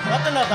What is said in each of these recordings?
ಮತ್ತೇನದ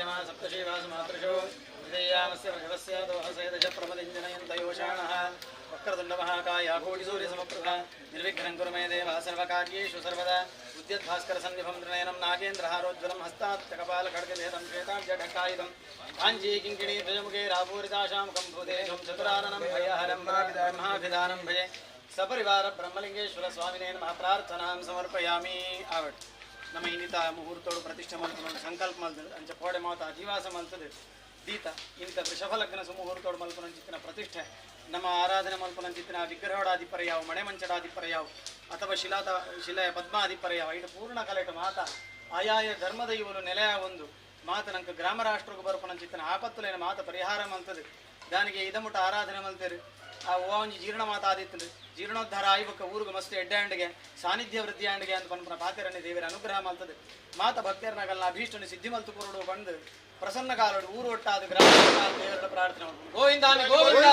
सप्तशीवासु मातृशो विधेयामस्य भगवस्य दोहसेदश प्रमदिञ्जनयन्तयोषाणः वक्रतुण्डमहाकाय कोटिसूर्यसमप्रभा निर्विघ्नं कुरु मे देव सर्वकार्येषु सर्वदा उद्यद्भास्करसन्निभं त्रिनयनं नागेन्द्रहारोज्ज्वलं हस्तात्कपालखड्गदेहं श्वेताब्जढक्कायुधं काञ्ची किङ्किणी ध्वजमुखे रापूरिताशामुखं भूतेशं चतुराननं भयहरं महाभिधानं भजे सपरिवार ब्रह्मलिंगेश्वर स्वामिने नमः प्रार्थनां समर्पयामि आवट ನಮ್ಮ ಇನ್ನಿತ ಮುಹೂರ್ತೋಡು ಪ್ರತಿಷ್ಠೆ ಮಲ್ಪನ ಸಂಕಲ್ಪ ಮಲ್ತದೆ ಅಂಚ ಕೋಡೆ ಮಾತ ಅಧಿವಾಸ ಮಲ್ತದೆ ದೀತ ಇಂಥ ವೃಷಭಲಗ್ನ ಸುಮುಹೂರ್ತೋಡು ಮಲ್ಪನಂಚಿತ್ತಿನ ಪ್ರತಿಷ್ಠೆ ನಮ್ಮ ಆರಾಧನೆ ಮಲ್ಪನಂಚಿತ್ತಿನ ವಿಗ್ರಹೋಡಾಧಿಪರ್ಯಾವು ಮಣೆ ಮಂಚಡಾಧಿಪರ್ಯಾವು ಅಥವಾ ಶಿಲೆಯ ಪದ್ಮಾಧಿಪರ್ಯಾವು ಇದು ಪೂರ್ಣ ಕಲೆಟ ಮಾತ ಆಯಾಯ ಧರ್ಮದ ಇವನು ನೆಲೆಯ ಒಂದು ಮಾತ ನಂಗೆ ಗ್ರಾಮ ರಾಷ್ಟ್ರಕ್ಕೆ ಬರ್ಪನಂಚಿತ್ತಿನ ಆಪತ್ತುಲೇನ ಮಾತ ಪರಿಹಾರ ಮಲ್ತದೆ ದಾನಿಗೆ ಇದಮುಟ ಆರಾಧನೆ ಮಲ್ತೇರಿ ಆ ಒಂಜಿ ಜೀರ್ಣ ಮಾತಾದಿತ್ತು ಜೀರ್ಣೋದ್ಧಾರ ಆಯ್ಬಕ್ಕ ಊರಿಗೆ ಮಸ್ತ್ ಎಡ್ಡಾಂಡಿಗೆ ಸಾನ್ನಿಧ್ಯ ವೃದ್ಧಿ ಆಂಡಿಗೆ ಅಂತ ಪನ್ಪನ ಪಾತೆರನ್ನೇ ದೇವರ ಅನುಗ್ರಹ ಮಲ್ತದೆ ಮಾತ ಭಕ್ತರನಾಗಲ್ಲ ಅಭೀಷ್ಟನ ಸಿದ್ಧಿ ಮಲ್ತು ಕೊರಡು ಬಂದು ಪ್ರಸನ್ನ ಕಾಲೋಡು ಊರು ಒಟ್ಟಾದ ಗ್ರಾಮ ದೇವರ ಪ್ರಾರ್ಥನೆ ಮಾಡ್ಕೊಂಡು ಗೋವಿಂದಾನಿ Govinda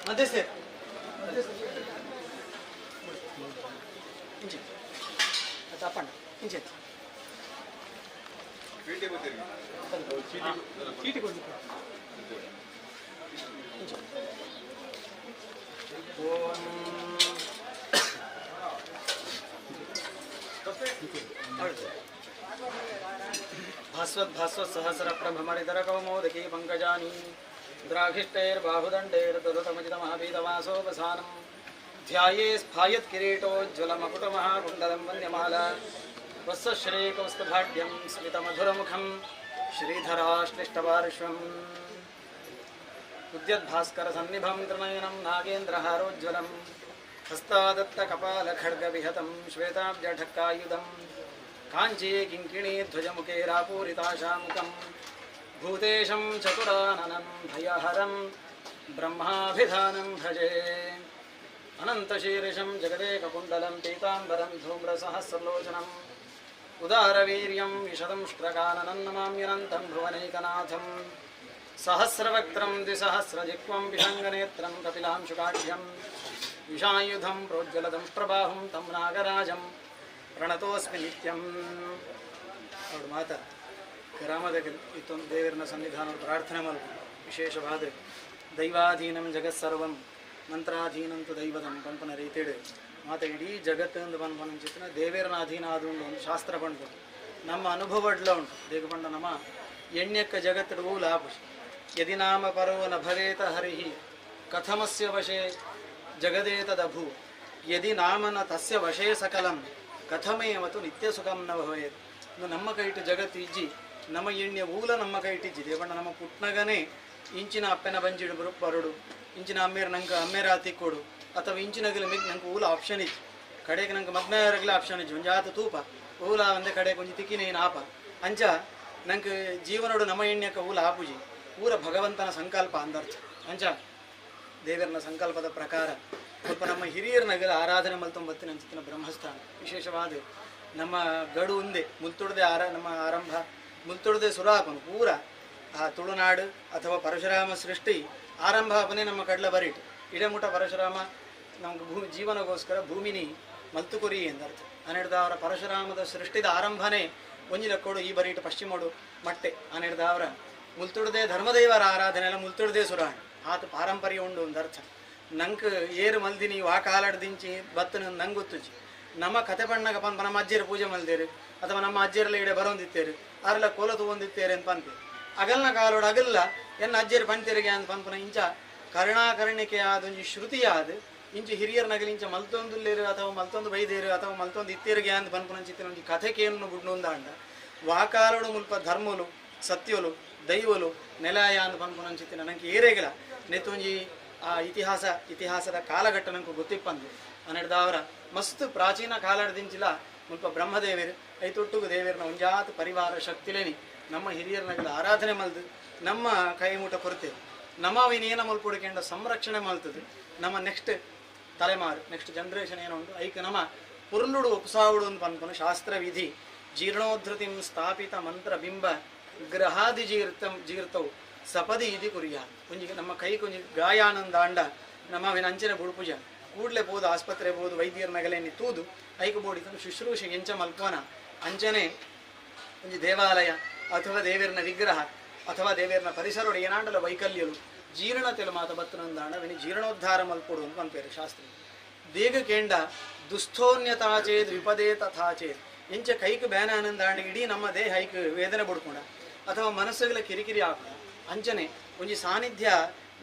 Mate sir. Inche. Ata appan. Inche. ಚೀಟಿ ಕೊಡ್ಬೇಕು. भास्वत् सहस्र प्रभमरितर कौमोदकी पंकजानी द्राघिष्टैर्बाहुदण्डैर्ददतमजितमहाभीतवासोपसानं ध्याये स्फायत् किरीटोज्ज्वलमकुटमहाकुण्डलं वन्द्यमाला वत्सश्रीकौस्तुभाढ्यं स्मितमधुरमुखं श्रीधराश्लिष्टपार्श्वम् उद्यद्भास्करसन्निभं त्रिनयनं नागेन्द्रहारोज्ज्वलं हस्तादत्तकपालखड्गविहतं श्वेताब्जढक्कायुधं काञ्ची किङ्किणी ध्वजमुखे रापूरिताशामुखं भूतेशं चतुराननं भयहरं ब्रह्माभिधानं भजे अनन्तशीर्षं जगदेककुण्डलं पीताम्बरं धूम्रसहस्रलोचनम् उदारवीर्यं विशदंष्ट्रकाननं नमाम्यनन्तं भुवनैकनाथं सहस्रवक्त्रं द्विसहस्रजिह्वं विहङ्गनेत्रं कपिलांशुकाढ्यं विषायुधं प्रोज्ज्वलदं प्रबाहुं तं नागराजं प्रणतोऽस्मि नित्यं ಅವಳು ಮಾತಾ ಗ್ರಾಮದಲ್ಲಿ ಇತ್ತೊಂದು ದೇವರನ್ನ ಸನ್ನಿಧಾನ ಪ್ರಾರ್ಥನೆ ಮಾಡಬೇಕು. ವಿಶೇಷವಾದ ದೈವಾಧೀನಂ ಜಗತ್ಸರ್ವಂ ಮಂತ್ರಾಧೀನಂತು ದೈವದಂ ಪಂಪನ ರೀತಿಡು ಮಾತ ಇಡೀ ಜಗತ್ತಿಂದ ಪಂಪನ ಚಿತ್ರ ದೇವೇರನ ಅಧೀನ ಆದ ಒಂದು ಶಾಸ್ತ್ರ ಪಂಡ್ಕೊಂಡು ನಮ್ಮ ಅನುಭವಡ್ಲ ಉಂಟು ದೇಗ ಪಂಡ ನಮ್ಮ ಎಣ್ಯಕ್ಕ ಜಗತ್ತಿಡುವು ಲಾಭ ಯದಿ ನಾಮ ಪರೋ ನ ಭವೇತ ಹರಿಹಿ ಕಥಮಸ್ಯ ವಶೇ ಜಗದೇತದಭೂ ಯದಿ ನಾಮನ ತಸ್ಯ ವಶೇ ಸಕಲಂ ಕಥಮೇವತು ನಿತ್ಯ ಸುಖಂ ನ ಭವೇತ್. ನಮ್ಮ ಕೈಟು ಜಗತ್ತು ಇಜ್ಜಿ ನಮ್ಮ ಎಣ್ಣೆ ಊಲ ನಮ್ಮ ಕೈಟಿಜ್ಜಿ ದೇವಣ್ಣ ನಮ್ಮ ಪುಟ್ನಗನೇ ಇಂಚಿನ ಅಪ್ಪನ ಬಂಜಿಡು ಬರುಡು ಇಂಚಿನ ಅಮ್ಮೇರ ನಂಗೆ ಅಮ್ಮೇರ ತಿಕ್ಕೊಡು ಅಥವಾ ಇಂಚಿನಗಲಿ ಮಿಗ್ ನಂಗೆ ಊಲ ಆಪ್ಷನ್ ಇಜ್ಜಿ ಕಡೆಗೆ ನಂಗೆ ಮಗ್ನರಗಲ ಆಪ್ಷನ್ ಇಜ್ಜಿ ಒಂಜಾತ ತೂಪ ಊಲ ಒಂದೇ ಕಡೆ ಕೊಂಚ ತಿಕ್ಕಿನೇನು ಆಪ ಅಂಚ ನಂಗೆ ಜೀವನೋಡು ನಮ್ಮ ಎಣ್ಣೆಕ ಊಲ ಆಪುಜಿ ಊರ ಭಗವಂತನ ಸಂಕಲ್ಪ ಅಂದರ್ಥ ಅಂಚ ದೇವರನ ಸಂಕಲ್ಪದ ಪ್ರಕಾರ ಸ್ವಲ್ಪ ನಮ್ಮ ಹಿರಿಯರ ನಗರ ಆರಾಧನೆ ಮಲ್ತೊಂಬತ್ತಿನ ಅಂಚಿನ ಬ್ರಹ್ಮಸ್ಥಾನ ವಿಶೇಷವಾದ ನಮ್ಮ ಗಡು ಒಂದೇ ಮುಲ್ತುಡದೆ ನಮ್ಮ ಆರಂಭ ಮುಲ್ತುಡದೆ ಸುರಾಪನು ಪೂರ ಆ ತುಳುನಾಡು ಅಥವಾ ಪರಶುರಾಮ ಸೃಷ್ಟಿ ಆರಂಭ ಅಪನೇ ನಮ್ಮ ಕಡ್ಲ ಬರೀಟು ಇಡಮುಟ ಪರಶುರಾಮ ನಮ್ಗೆ ಜೀವನಗೋಸ್ಕರ ಭೂಮಿನಿ ಮಲ್ತುಕೊರಿ ಎಂದರ್ಥ ಅನಿಡ್ದ ಅವರ ಪರಶುರಾಮದ ಸೃಷ್ಟಿದ ಆರಂಭನೇ ಒಂಜಿಲಕ್ಕೋಡು ಈ ಬರೀಟು ಪಶ್ಚಿಮೋಡು ಮಟ್ಟೆ ಅನಿಡ್ದ ಅವರ ಮುಲ್ತುಡದೆ ಧರ್ಮದೈವರ ಆರಾಧನೆ ಎಲ್ಲ ಮುಲ್ತುಡದೆ ಸುರಾಣ ಆತ ಪಾರಂಪರ್ಯ ಉಂಡು ಒಂದರ್ಥ ನಂಗೆ ಏರು ಮಲ್ದಿನಿ ವಾ ಕಾಲಾಡ್ದಿಂಚಿ ಬತ್ತನ ನಂಗೆ ಗೊತ್ತುಜಿ ನಮ್ಮ ಕತೆ ಬಣ್ಣಗ ಪಂಪ ನಮ್ಮ ಅಜ್ಜಿಯರು ಪೂಜೆ ಮಲ್ದೇರು ಅಥವಾ ನಮ್ಮ ಅಜ್ಜಿಯರೆಲ್ಲ ಇಡೆ ಬರೋಂದಿತ್ತೇರು ಅವರೆಲ್ಲ ಕೋಲ ತಗೊಂಡಿತ್ತೇರೆ ಅಂತ ಪಂಪೆ ಅಗಲ್ನ ಕಾಲೋಡು ಅಗಲ್ಲ ಎನ್ನ ಅಜ್ಜಿಯರು ಪಂತೆರಿಗೆ ಅಂತ ಪಂಪನ ಇಂಚ ಕರುಣಾಕರುಣಿಕೆ ಆದೊಂಜಿ ಶ್ರುತಿಯಾದ ಇಂಚು ಹಿರಿಯರ ನಗಲಿ ಇಂಚ ಮಲ್ತೊಂದುಲ್ಲೇರು ಅಥವಾ ಮಲ್ತೊಂದು ಬೈದೇರು ಅಥವಾ ಮಲ್ತೊಂದು ಇತ್ತೇರಿಗೆ ಅಂತ ಪಂಪನ ಚಿತ್ತಿನ ಒಂಜಿ ಕಥೆಕೇನು ಗುಡ್ನೊಂದ ಅಂಡ ವಾಕಾಲೋಡು ಮುಲ್ಪ ಧರ್ಮಲು ಸತ್ಯಲು ದೈವಲು ನೆಲಾಯ ಅಂತ ಪಂಪನ ಚಿತ್ತಿನ ನಂಗೆ ಏರೇಗಿಲ್ಲ ನೆತ್ತೊಂಜಿ ಆ ಇತಿಹಾಸದ ಕಾಲಘಟ್ಟ ನಂಗೆ ಗೊತ್ತಿಪ್ಪಂದು ಅನ್ನಡ್ದವರ ಮಸ್ತ್ ಪ್ರಾಚೀನ ಕಾಲದಿಂಚಿಲ್ಲ ಮುಲ್ಪ ಬ್ರಹ್ಮದೇವರು ಐತೊಟ್ಟುಗು ದೇವರನ ಒಂಜಾತ ಪರಿವಾರ ಶಕ್ತಿಲೇನಿ ನಮ್ಮ ಹಿರಿಯರನಗಳ ಆರಾಧನೆ ಮಲ್ದು ನಮ್ಮ ಕೈಮೂಟ ಕೊರತೆ ನಮ್ಮವಿನೇನ ಮಲ್ಪುಡಿಕೆಂಡ ಸಂರಕ್ಷಣೆ ಮಲ್ತದೆ ನಮ್ಮ ನೆಕ್ಸ್ಟ್ ತಲೆಮಾರು ನೆಕ್ಸ್ಟ್ ಜನ್ರೇಷನ್ ಏನೋ ಉಂಟು ಐಕ ನಮ್ಮ ಪುರುಳುಡು ಉಪಸಾವುಡು ಅಂತ ಪನ್ಪನು ಶಾಸ್ತ್ರ ವಿಧಿ ಜೀರ್ಣೋದ್ಧತಿಂ ಸ್ಥಾಪಿತ ಮಂತ್ರ ಬಿಂಬ ಗ್ರಹಾದಿ ಜೀರ್ತವು ಸಪದಿ ಇದಿ ಕುರಿಯ ಒಂಜಿಗೆ ನಮ್ಮ ಕೈ ಕೊಂಜಿ ಗಾಯಾನಂದ ಅಂಡ ನಮ್ಮವಿನ ಅಂಚಿನ ಬುಡುಪುಜ ಕೂಡಲೇ ಬೋದು ಆಸ್ಪತ್ರೆ ಬೋದು ವೈದ್ಯರ ನಗಲೇನಿ ತೂದು ಐಕು ಬೋಡಿ ತಂದು ಶುಶ್ರೂಷೆ ಎಂಚ ಮಲ್ಪನ ಅಂಚನೆ ಒಂಜಿ ದೇವಾಲಯ ಅಥವಾ ದೇವರನ ವಿಗ್ರಹ ಅಥವಾ ದೇವರನ ಪರಿಸರೋಡು ಏನಾಂಡಲ ವೈಕಲ್ಯಲು ಜೀರ್ಣತೆಲು ಮಾತ ಬತ್ತನಂದಾಂಡ ವಿನಿ ಜೀರ್ಣೋದ್ಧಾರ ಮಲ್ಪೊಡು ಅಂತ ಪಂಪೇರು ಶಾಸ್ತ್ರ ದೇಗ ಕೇಂಡ ದುಸ್ಥೋನ್ಯತಾಚೇದ್ ವಿಪದೇ ತಥಾಚೇದ್ ಎಂಚ ಕೈಕು ಬ್ಯಾನ ಆನಂದಾಂಡ ಇಡೀ ನಮ್ಮ ದೇಹ ಐಕು ವೇದನೆ ಬುಡ್ಕೊಂಡ ಅಥವಾ ಮನಸ್ಸುಗಳ ಕಿರಿಕಿರಿ ಹಾಕುದ ಅಂಚನೆ ಒಂಜಿ ಸಾನ್ನಿಧ್ಯ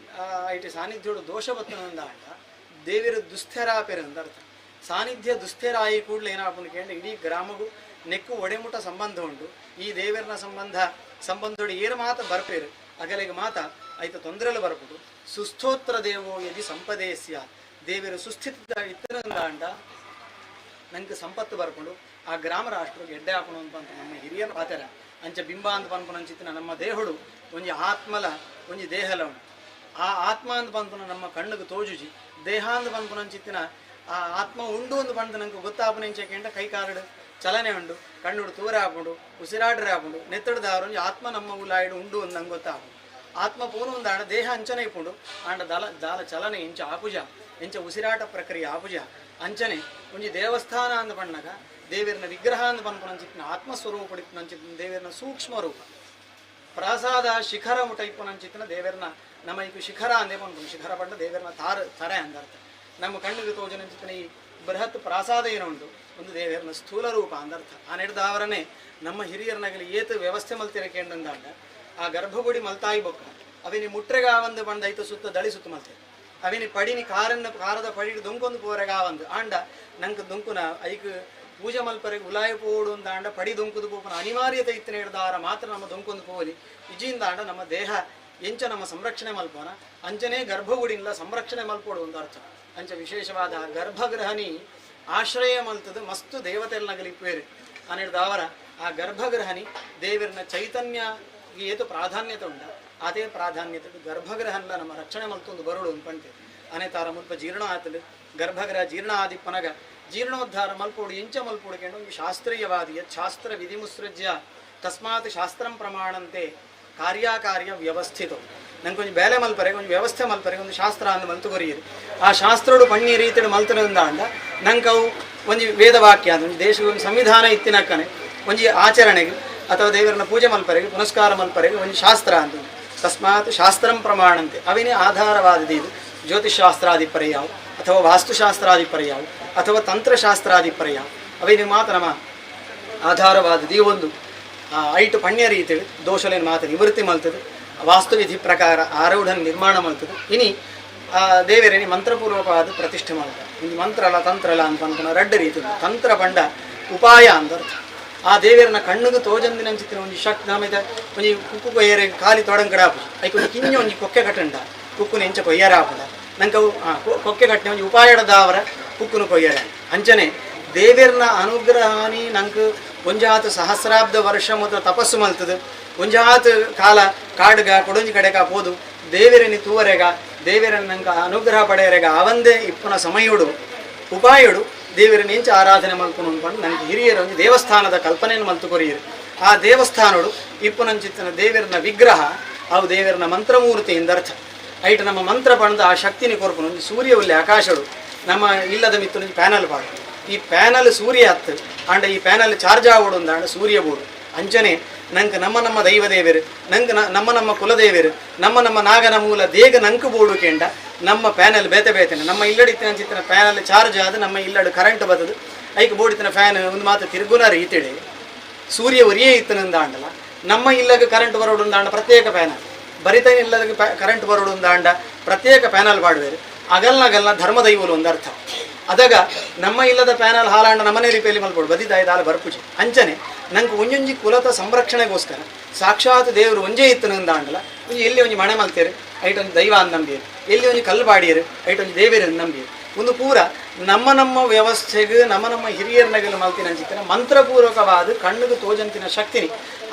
ಐಟಿ ಸಾನ್ನಿಧ್ಯೋಡು ದೋಷ ಬತ್ತನಂದಾಂಡ ದೇವಿರ ದುಸ್ಥೆರಾಪೇರು ಅಂತ ಅರ್ಥ ಸಾನ್ನಿಧ್ಯ ದುಸ್ಥೆರ ಆಯಿ ಕೂಡಲೇ ಏನಾಪುಂಡು ಕೇಂದ್ರ ಇಡೀ ಗ್ರಾಮಗೂ ನೆಕ್ಕು ಒಡೆಮುಟ ಸಂಬಂಧ ಉಂಟು ಈ ದೇವರನ ಸಂಬಂಧೋಡು ಏರು ಮಾತ ಬರ್ಪೇರು ಅಗಲಿಗೆ ಮಾತ ಐತ ತೊಂದರೆಲು ಬರ್ಬಿಟ್ಟು ಸುಸ್ಥೋತ್ರ ದೇವೋ ಯದಿ ಸಂಪದೇ ಸ್ಯಾತ್ ದೇವರು ಸುಸ್ಥಿತ ಇತ್ತನಂದ ನಂಗೆ ಸಂಪತ್ತು ಬರ್ಕೊಂಡು ಆ ಗ್ರಾಮ ರಾಷ್ಟ್ರಕ್ಕೆ ಎಡ್ಡೆ ಹಾಕೊಂಡು ಅಂತ ನಮ್ಮ ಹಿರಿಯರು ಆತರ ಅಂಚೆ ಬಿಂಬ ಅಂತ ಪನ್ಪುನ ಅಂಚಿತ್ತಿನ ನಮ್ಮ ದೇಹುಡು ಒಂಜಿ ಆತ್ಮಲ ಒಂಜಿ ದೇಹಲ ಉಂಟು ಆ ಆತ್ಮ ಅಂತ ಪನ್ಪುನ ನಮ್ಮ ಕಣ್ಣಿಗೆ ತೋಜುಜಿ ದೇಹ ಅಂತ ಪನ್ಪುನ ಅಂಚಿತ್ತಿನ ಆ ಆತ್ಮ ಉಂಡು ಅಂತ ಪಂತ ನಂಗೆ ಗೊತ್ತಾಪನ ಇಂಚೆಕೆಂಡ ಕೈ ಕಾರಡು ಚಲನೆ ಉಂಡು ಕಣ್ಣುಡು ತೂರ ಹಾಕೊಂಡು ಉಸಿರಾಡ್ರೆ ಹಾಕೊಂಡು ನೆತ್ತಡದಾರು ಆತ್ಮ ನಮ್ಮ ಉಲಾಯಿಡು ಉಂಡು ಅಂತ ನಂಗೆ ಗೊತ್ತಾಪು ಆತ್ಮ ಪೂನು ಒಂದು ಆಂಡ ದೇಹ ಅಂಚನೆ ಇಪ್ಪುಂಡು ಆಂಡ ದಾಲ ಚಲನೆ ಇಂಚ ಆಪುಜ ಇಂಚ ಉಸಿರಾಟ ಪ್ರಕ್ರಿಯೆ ಆಪುಜ ಅಂಚನೆ ಒಂಜಿ ದೇವಸ್ಥಾನ ಅಂತ ಪಣ್ಣಗ ದೇವರಿನ ವಿಗ್ರಹ ಅಂತ ಪನ್ಪುನಂಚಿತ್ತಿನ ಆತ್ಮಸ್ವರೂಪ ಪಡಿಪುನಂಚಿತ್ತಿನ ದೇವರಿನ ಸೂಕ್ಷ್ಮ ರೂಪ ಪ್ರಸಾದ ಶಿಖರ ಮುಟ ಇಪ್ಪುನಂಚಿತ್ತಿನ ದೇವರಿನ ನಮ್ಮ ಈಗ ಶಿಖರ ಅಂದೇ ಪನ್ಪುನ ಶಿಖರ ಪಂಡ ದೇವರಿನ ತರೆ ಅಂದರ್ಥ ನಮ್ಮ ಕಣ್ಣಿಗೆ ತೋಜನಂಚಿತ್ತಿನ ಈ ಬೃಹತ್ ಪ್ರಾಸಾದ ಏನೋ ಉಂಟು ಒಂದು ದೇವರಿನ ಸ್ಥೂಲ ರೂಪ ಅಂದರ್ಥ ಆ ನಡೆದವರನ್ನೇ ನಮ್ಮ ಹಿರಿಯರನಾಗಲಿ ಏತು ವ್ಯವಸ್ಥೆ ಮಲ್ತಿರಕೇಂಡಂದಾಂಡ ಆ ಗರ್ಭಗುಡಿ ಮಲ್ತಾಯಿ ಬೊಕ್ಕ ಅವಿನಿ ಮುಟ್ರೆಗಾವಂದು ಬಂದ ಐತು ಸುತ್ತ ದಳಿ ಸುತ್ತ ಮಲ್ತೆ ಅವಿನಿ ಪಡಿನಿ ಕಾರದ ಪಡಿಡು ದೊಂಕೊಂದು ಪೋರೆಗಾವಂದು ಆಂಡ ನಂಗೆ ದೊಂಕುನ ಐಕ್ ಪೂಜೆ ಮಲ್ಪರೆಗೆ ಉಲಾಯ ಪೋಡು ಅಂತ ಆಂಡ ಪಡಿ ದೊಂಕುದು ಪೋಪನ ಅನಿವಾರ್ಯತೆ ಇತ್ತಿನ ಹಿಡ್ದಾರ ಮಾತ್ರ ನಮ್ಮ ದೊಂಕೊಂದು ಪೋಲಿ ಇಜಿಯಿಂದ ಆಂಡ ನಮ್ಮ ದೇಹ ಎಂಚ ನಮ್ಮ ಸಂರಕ್ಷಣೆ ಮಲ್ಪೋನ ಅಂಚನೆ ಗರ್ಭಗುಡಿಲ್ಲ ಸಂರಕ್ಷಣೆ ಮಲ್ಪೋಡು ಒಂದು ಅರ್ಥ ಅಂಚ ವಿಶೇಷವಾದ ಗರ್ಭಗೃಹನಿ ಆಶ್ರಯ ಮಲ್ತದು ಮಸ್ತು ದೇವತೆಲ್ಲ ನಗಲಿಪ್ಪೇರು ಅನಿಡ್ದವರ ಆ ಗರ್ಭಗೃಹನಿ ದೇವರಿನ ಚೈತನ್ಯ ಏತು ಪ್ರಾಧಾನ್ಯತೆ ಉಂಟ ಅದೇ ಪ್ರಾಧಾನ್ಯತೆ ಗರ್ಭಗೃಹಲ್ಲ ನಮ್ಮ ರಕ್ಷಣೆ ಮಲ್ತೊಂದು ಬರುಡು ಅನ್ಪಂತೆ ಅನೇತಾರ ಮುಲ್ಪ ಜೀರ್ಣ ಆತಲು ಗರ್ಭಗೃಹ ಜೀರ್ಣ ಆದಿಪ್ಪನಗ ಜೀರ್ಣೋದ್ಧಾರ ಮಲ್ಪೋಡು ಎಂಚ ಮಲ್ಪೋಡು ಕೆಂಡು ಒಂದು ಶಾಸ್ತ್ರೀಯವಾದಿ ಶಾಸ್ತ್ರ ವಿಧಿಮುತ್ಸೃಜ್ಯ ತಸ್ಮಾತ್ ಶಾಸ್ತ್ರಂ ಪ್ರಮಾಣಂತೆ ಕಾರ್ಯಕಾರ್ಯ ವ್ಯವಸ್ಥಿತ ನಂಗೆ ಬೇಲೆ ಮಲ್ಪರೆ ಒಂದು ವ್ಯವಸ್ಥೆ ಮಲ್ಪರೆ ಒಂದು ಶಾಸ್ತ್ರ ಅಂದು ಮಲ್ತು ಕೊರಿಯಿರಿ ಆ ಶಾಸ್ತ್ರಡು ಪಣ್ಣಿ ರೀತಿಯ ಮಲ್ತನಂದ ಅಂದ ನಂಗೆ ಅವು ಒಂದು ವೇದವಾಕ್ಯ ಅಂದ್ರೆ ದೇಶದ ಒಂದು ಸಂವಿಧಾನ ಇತ್ತಿನಕ್ಕನೆ ಒಂದು ಆಚರಣೆಗೆ ಅಥವಾ ದೇವರನ್ನ ಪೂಜೆ ಮಲ್ಪರೆಗೆ ಪುನಸ್ಕಾರ ಮಲ್ಪರೆಗೆ ಒಂದು ಶಾಸ್ತ್ರ ಅಂತ ತಸ್ಮಾತ್ ಶಾಸ್ತ್ರಂ ಪ್ರಮಾಣಂತೆ ಅವಿನೇ ಆಧಾರವಾದದ್ದು ಇದು ಜ್ಯೋತಿಷಾಸ್ತ್ರಾದಿಪರ್ಯಾವು ಅಥವಾ ವಾಸ್ತುಶಾಸ್ತ್ರಾದಿಪರ್ಯಾವು ಅಥವಾ ತಂತ್ರಶಾಸ್ತ್ರಾದಿಪರ್ಯಾವು ಅವಿನೇ ಮಾತ್ರ ನಮ್ಮ ಆಧಾರವಾದದ್ದು ಈ ಒಂದು ಐಟು ಪಣ್ಯ ರೀತಿ ದೋಷಲೇನು ಮಾತು ನಿವೃತ್ತಿ ಮಲ್ತದೆ ವಾಸ್ತುವಿಧಿ ಪ್ರಕಾರ ಆರೂಢ ನಿರ್ಮಾಣ ಮಲ್ತದೆ ಇನಿ ದೇವರೇನಿ ಮಂತ್ರಪೂರ್ವಕವಾದ ಪ್ರತಿಷ್ಠೆ ಮಾಡ್ತಾರೆ ಒಂದು ಮಂತ್ರ ಅಲ್ಲ ತಂತ್ರ ಅಲ್ಲ ಅಂತ ಅನ್ಕೊಂಡು ರಡ್ಡ ರೀತಿ ತಂತ್ರ ಬಂಡ ಉಪಾಯ ಅಂದರ್ಥ ಆ ದೇವರನ್ನ ಕಣ್ಣಿಗೆ ತೋಜಂದಿನ ಚಿತ್ರ ಒಂದು ಶಕ್ತಿ ನಮಗೆ ಒಂದು ಕುಕ್ಕು ಕೊಯ್ಯರೆ ಖಾಲಿ ತೊಡಂಗಡ ಆಪು ಐಕೊಂದು ಕಿಂಜ ಒಂದು ಕೊಕ್ಕೆ ಕಟ್ಟಂಡ ಕುಕ್ಕುನ ಎಂಚ ಕೊಯ್ಯರ ಆಪುದ ನಂಗೆ ಕೊಕ್ಕೆ ಕಟ್ಟಿನ ಒಂದು ಉಪಾಯಡದವರ ಕುಕ್ಕುನು ಕೊಯ್ಯರೆ ಅಂಚನೆ ದೇವರನ್ನ ಅನುಗ್ರಹಾನಿ ನಂಗೆ ಒಂಜಾತ್ ಸಹಸ್ರಾಬ್ದ ವರ್ಷ ಮೊದಲು ತಪಸ್ಸು ಮಲ್ತದು ಒಂಜಾತ್ ಕಾಲ ಕಾಡ್ಗ ಕೊಡೊಂಜಿ ಕಡೆಗ ಹೋದು ದೇವರನಿ ತೂವರೆಗ ದೇವರನ್ನ ನಂಗೆ ಅನುಗ್ರಹ ಪಡೆಯರೆಗ ಅವಂದೇ ಇಪ್ಪನ ಸಮಯುಡು ಉಪಾಯುಡು ದೇವರನ್ನ ಎಂಚ ಆರಾಧನೆ ಮಲ್ಕೊಂಡು ಅಂದ್ಕೊಂಡು ನನಗೆ ಹಿರಿಯರು ಒಂದು ದೇವಸ್ಥಾನದ ಕಲ್ಪನೆಯನ್ನು ಮಲ್ತು ಕೊರಿಯರು ಆ ದೇವಸ್ಥಾನಡು ಇಪ್ಪನಂಚಿತ್ತಿನ ದೇವರನ್ನ ವಿಗ್ರಹ ಅವು ದೇವರನ್ನ ಮಂತ್ರಮೂರ್ತಿ ಎಂದರ್ಥ ಐಟ್ ನಮ್ಮ ಮಂತ್ರ ಪಣದ ಆ ಶಕ್ತಿನಿ ಕೊರ್ಪನು ಒಂದು ಸೂರ್ಯ ಉಲ್ಲೆ ಆಕಾಶಡು ನಮ್ಮ ಇಲ್ಲದ ಮಿತ್ತು ಪ್ಯಾನಲ್ ಪಾಡು ಈ ಪ್ಯಾನಲ್ ಸೂರ್ಯ ಹತ್ತು ಅಂಡ ಈ ಪ್ಯಾನಲ್ ಚಾರ್ಜ್ ಆಗೋಡು ಅಂದ ಸೂರ್ಯ ಬೋಡು ಅಂಚನೆ ನಂಗೆ ನಮ್ಮ ದೈವ ದೇವರು ನಂಗೆ ನಮ್ಮ ಕುಲದೇವರು ನಮ್ಮ ನಾಗನ ಮೂಲ ದೇಗ ನಂಕು ಬೋಡು ಕೆಂಡ ನಮ್ಮ ಪ್ಯಾನಲ್ ಬೇತೇನೆ ನಮ್ಮ ಇಲ್ಲಡಿತ್ತಿನ ಚಿತ್ತಿನ ಪ್ಯಾನಲ್ ಚಾರ್ಜ್ ಆದ ನಮ್ಮ ಇಲ್ಲಡು ಕರೆಂಟ್ ಬರ್ತದೆ ಐಕ್ ಬೋಡಿತ್ತಿನ ಫ್ಯಾನ್ ಒಂದು ಮಾತು ತಿರುಗುನ ರೀತಿಡೆ ಸೂರ್ಯ ಒರಿಯೇ ಇತ್ತನಿಂದ ಅಂಡಲ್ಲ ನಮ್ಮ ಇಲ್ಲಗೆ ಕರೆಂಟ್ ಬರೋಡು ಅಂದ ಪ್ರತ್ಯೇಕ ಪ್ಯಾನಲ್ ಬರಿತೇನೆ ಇಲ್ಲದಕ್ಕೆ ಕರೆಂಟ್ ಬರೋಡು ಅಂದ ಪ್ರತ್ಯೇಕ ಪ್ಯಾನಲ್ ಮಾಡುವೇರು ಅಗಲ್ನಗಲ್ನ ಧರ್ಮದೈವಲು ಒಂದು ಅರ್ಥ ಅದಾಗ ನಮ್ಮ ಇಲ್ಲದ ಪ್ಯಾನಲ್ ಹಾಲಾಂಡ ನಮ್ಮನೆ ರಿಪೇಲಿ ಮಲ್ಪೋಡು ಬದಿದಾಯ ದಾಲ ಬರ್ಪುಜಿ ಅಂಚನೆ ನಂಗೆ ಒಂಜೊಂಜಿ ಕುಲತ ಸಂರಕ್ಷಣೆಗೋಸ್ಕರ ಸಾಕ್ಷಾತ್ ದೇವರು ಒಂಜೇ ಇತ್ತನಿಂದ ಅಂಡಲ್ಲ ಎಲ್ಲಿ ಒಂಜಿ ಮನೆ ಮಲ್ತೇರು ಐಟೊಂದು ದೈವ ನಂಬಿಯರು ಎಲ್ಲಿ ಒಂಜಿ ಕಲ್ಲು ಬಾಡಿಯರು ಐಟೊಂದು ದೇವರನ್ನು ನಂಬಿಯರು ಒಂದು ಪೂರ ನಮ್ಮ ವ್ಯವಸ್ಥೆಗೆ ನಮ್ಮ ಹಿರಿಯರ್ನಗಲು ಮಲ್ತಿನ ಅಂಚಿತ್ತಿನ ಮಂತ್ರಪೂರ್ವಕವಾದ ಕಣ್ಣಿಗೆ ತೋಜಂತಿನ ಶಕ್ತಿನಿ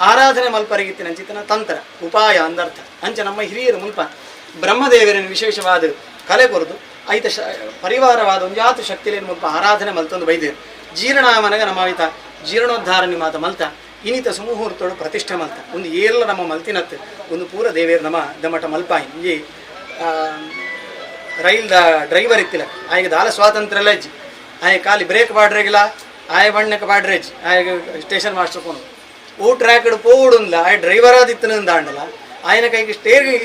ಆರಾಧನೆ ಮಲ್ಪರಿಗಿತ್ತಿನ ಅಂಚಿತ್ತಿನ ತಂತ್ರ ಉಪಾಯ ಅಂದರ್ಥ ಅಂಚ ನಮ್ಮ ಹಿರಿಯರು ಮುಲ್ಪ ಬ್ರಹ್ಮದೇವರನ್ನು ವಿಶೇಷವಾದ ಕಲೆ ಕೊರದು ಐತ ಪರಿವಾರವಾದ ಒಂಜಾತು ಶಕ್ತಿಲೇನು ಮುಲ್ಪ ಆರಾಧನೆ ಮಲ್ತೊಂದು ಬೈದೇರು ಜೀರ್ಣಾಮನಗ ನಮ್ಮ ಆಯ್ತ ಜೀರ್ಣೋದ್ಧಾರ ನಿಮಾತ ಮಲ್ತ ಇನಿತ ಸುಮುಹೂರ್ತೋಡು ಪ್ರತಿಷ್ಠೆ ಮಲ್ತ ಒಂದು ಏರ್ಲ ನಮ್ಮ ಮಲ್ತಿನತ್ತು ಒಂದು ಪೂರ ದೇವೇರು ನಮ್ಮ ದಮಟ ಮಲ್ಪಾಯಿ ಈ ರೈಲ್ದ ಡ್ರೈವರ್ ಇತ್ತಿಲ್ಲ ಆಯ್ಗೆ ದಾಲ ಸ್ವಾತಂತ್ರ್ಯ ಲಜ್ಜಿ ಆಯ್ ಖಾಲಿ ಬ್ರೇಕ್ ಬಾಡ್ರೆಗಿಲ್ಲ ಆಯ್ ಬಣ್ಣಕ್ಕೆ ಬಾಡ್ರೆಜ್ ಆಯ್ಗೆ ಸ್ಟೇಷನ್ ಮಾಸ್ಟರ್ ಕೊಂಡು ಓ ಟ್ರ್ಯಾಕ್ಡ್ ಪೋಡುಂದ ಆಯ್ ಡ್ರೈವರ್ ಆದಿತ್ತನಿಂದ ಅಂಡಲ್ಲ ಆಯ್ನ ಕೈಗೆ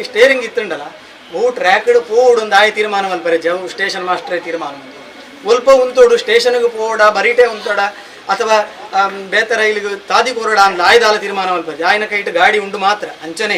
ಸ್ಟೇರಿಂಗ್ ಇತ್ತುಂಡಲ್ಲ ಓ ಟ್ರ್ಯಾಕ್ಡ್ ಪೋಡುಂದ ಆಯ್ ತೀರ್ಮಾನ ಮಲ್ಪರೆ ಜವು ಸ್ಟೇಷನ್ ಮಾಸ್ಟರ್ ತೀರ್ಮಾನ ಒಲ್ಪ ಉಂತೋಡು ಸ್ಟೇಷನ್ಗೆ ಪೋಡ ಬರೀಟೆ ಉಂತೋಡ ಅಥವಾ ಬೇತ ರೈಲಿಗೆ ತಾದಿ ಕೊರಡ ಅಂದ ಆಯ್ದಾಲ ತೀರ್ಮಾನ ಮಲ್ಪರೆ ಆಯ್ನ ಕೈಟ್ ಗಾಡಿ ಉಂಡು ಮಾತ್ರ ಅಂಚನೆ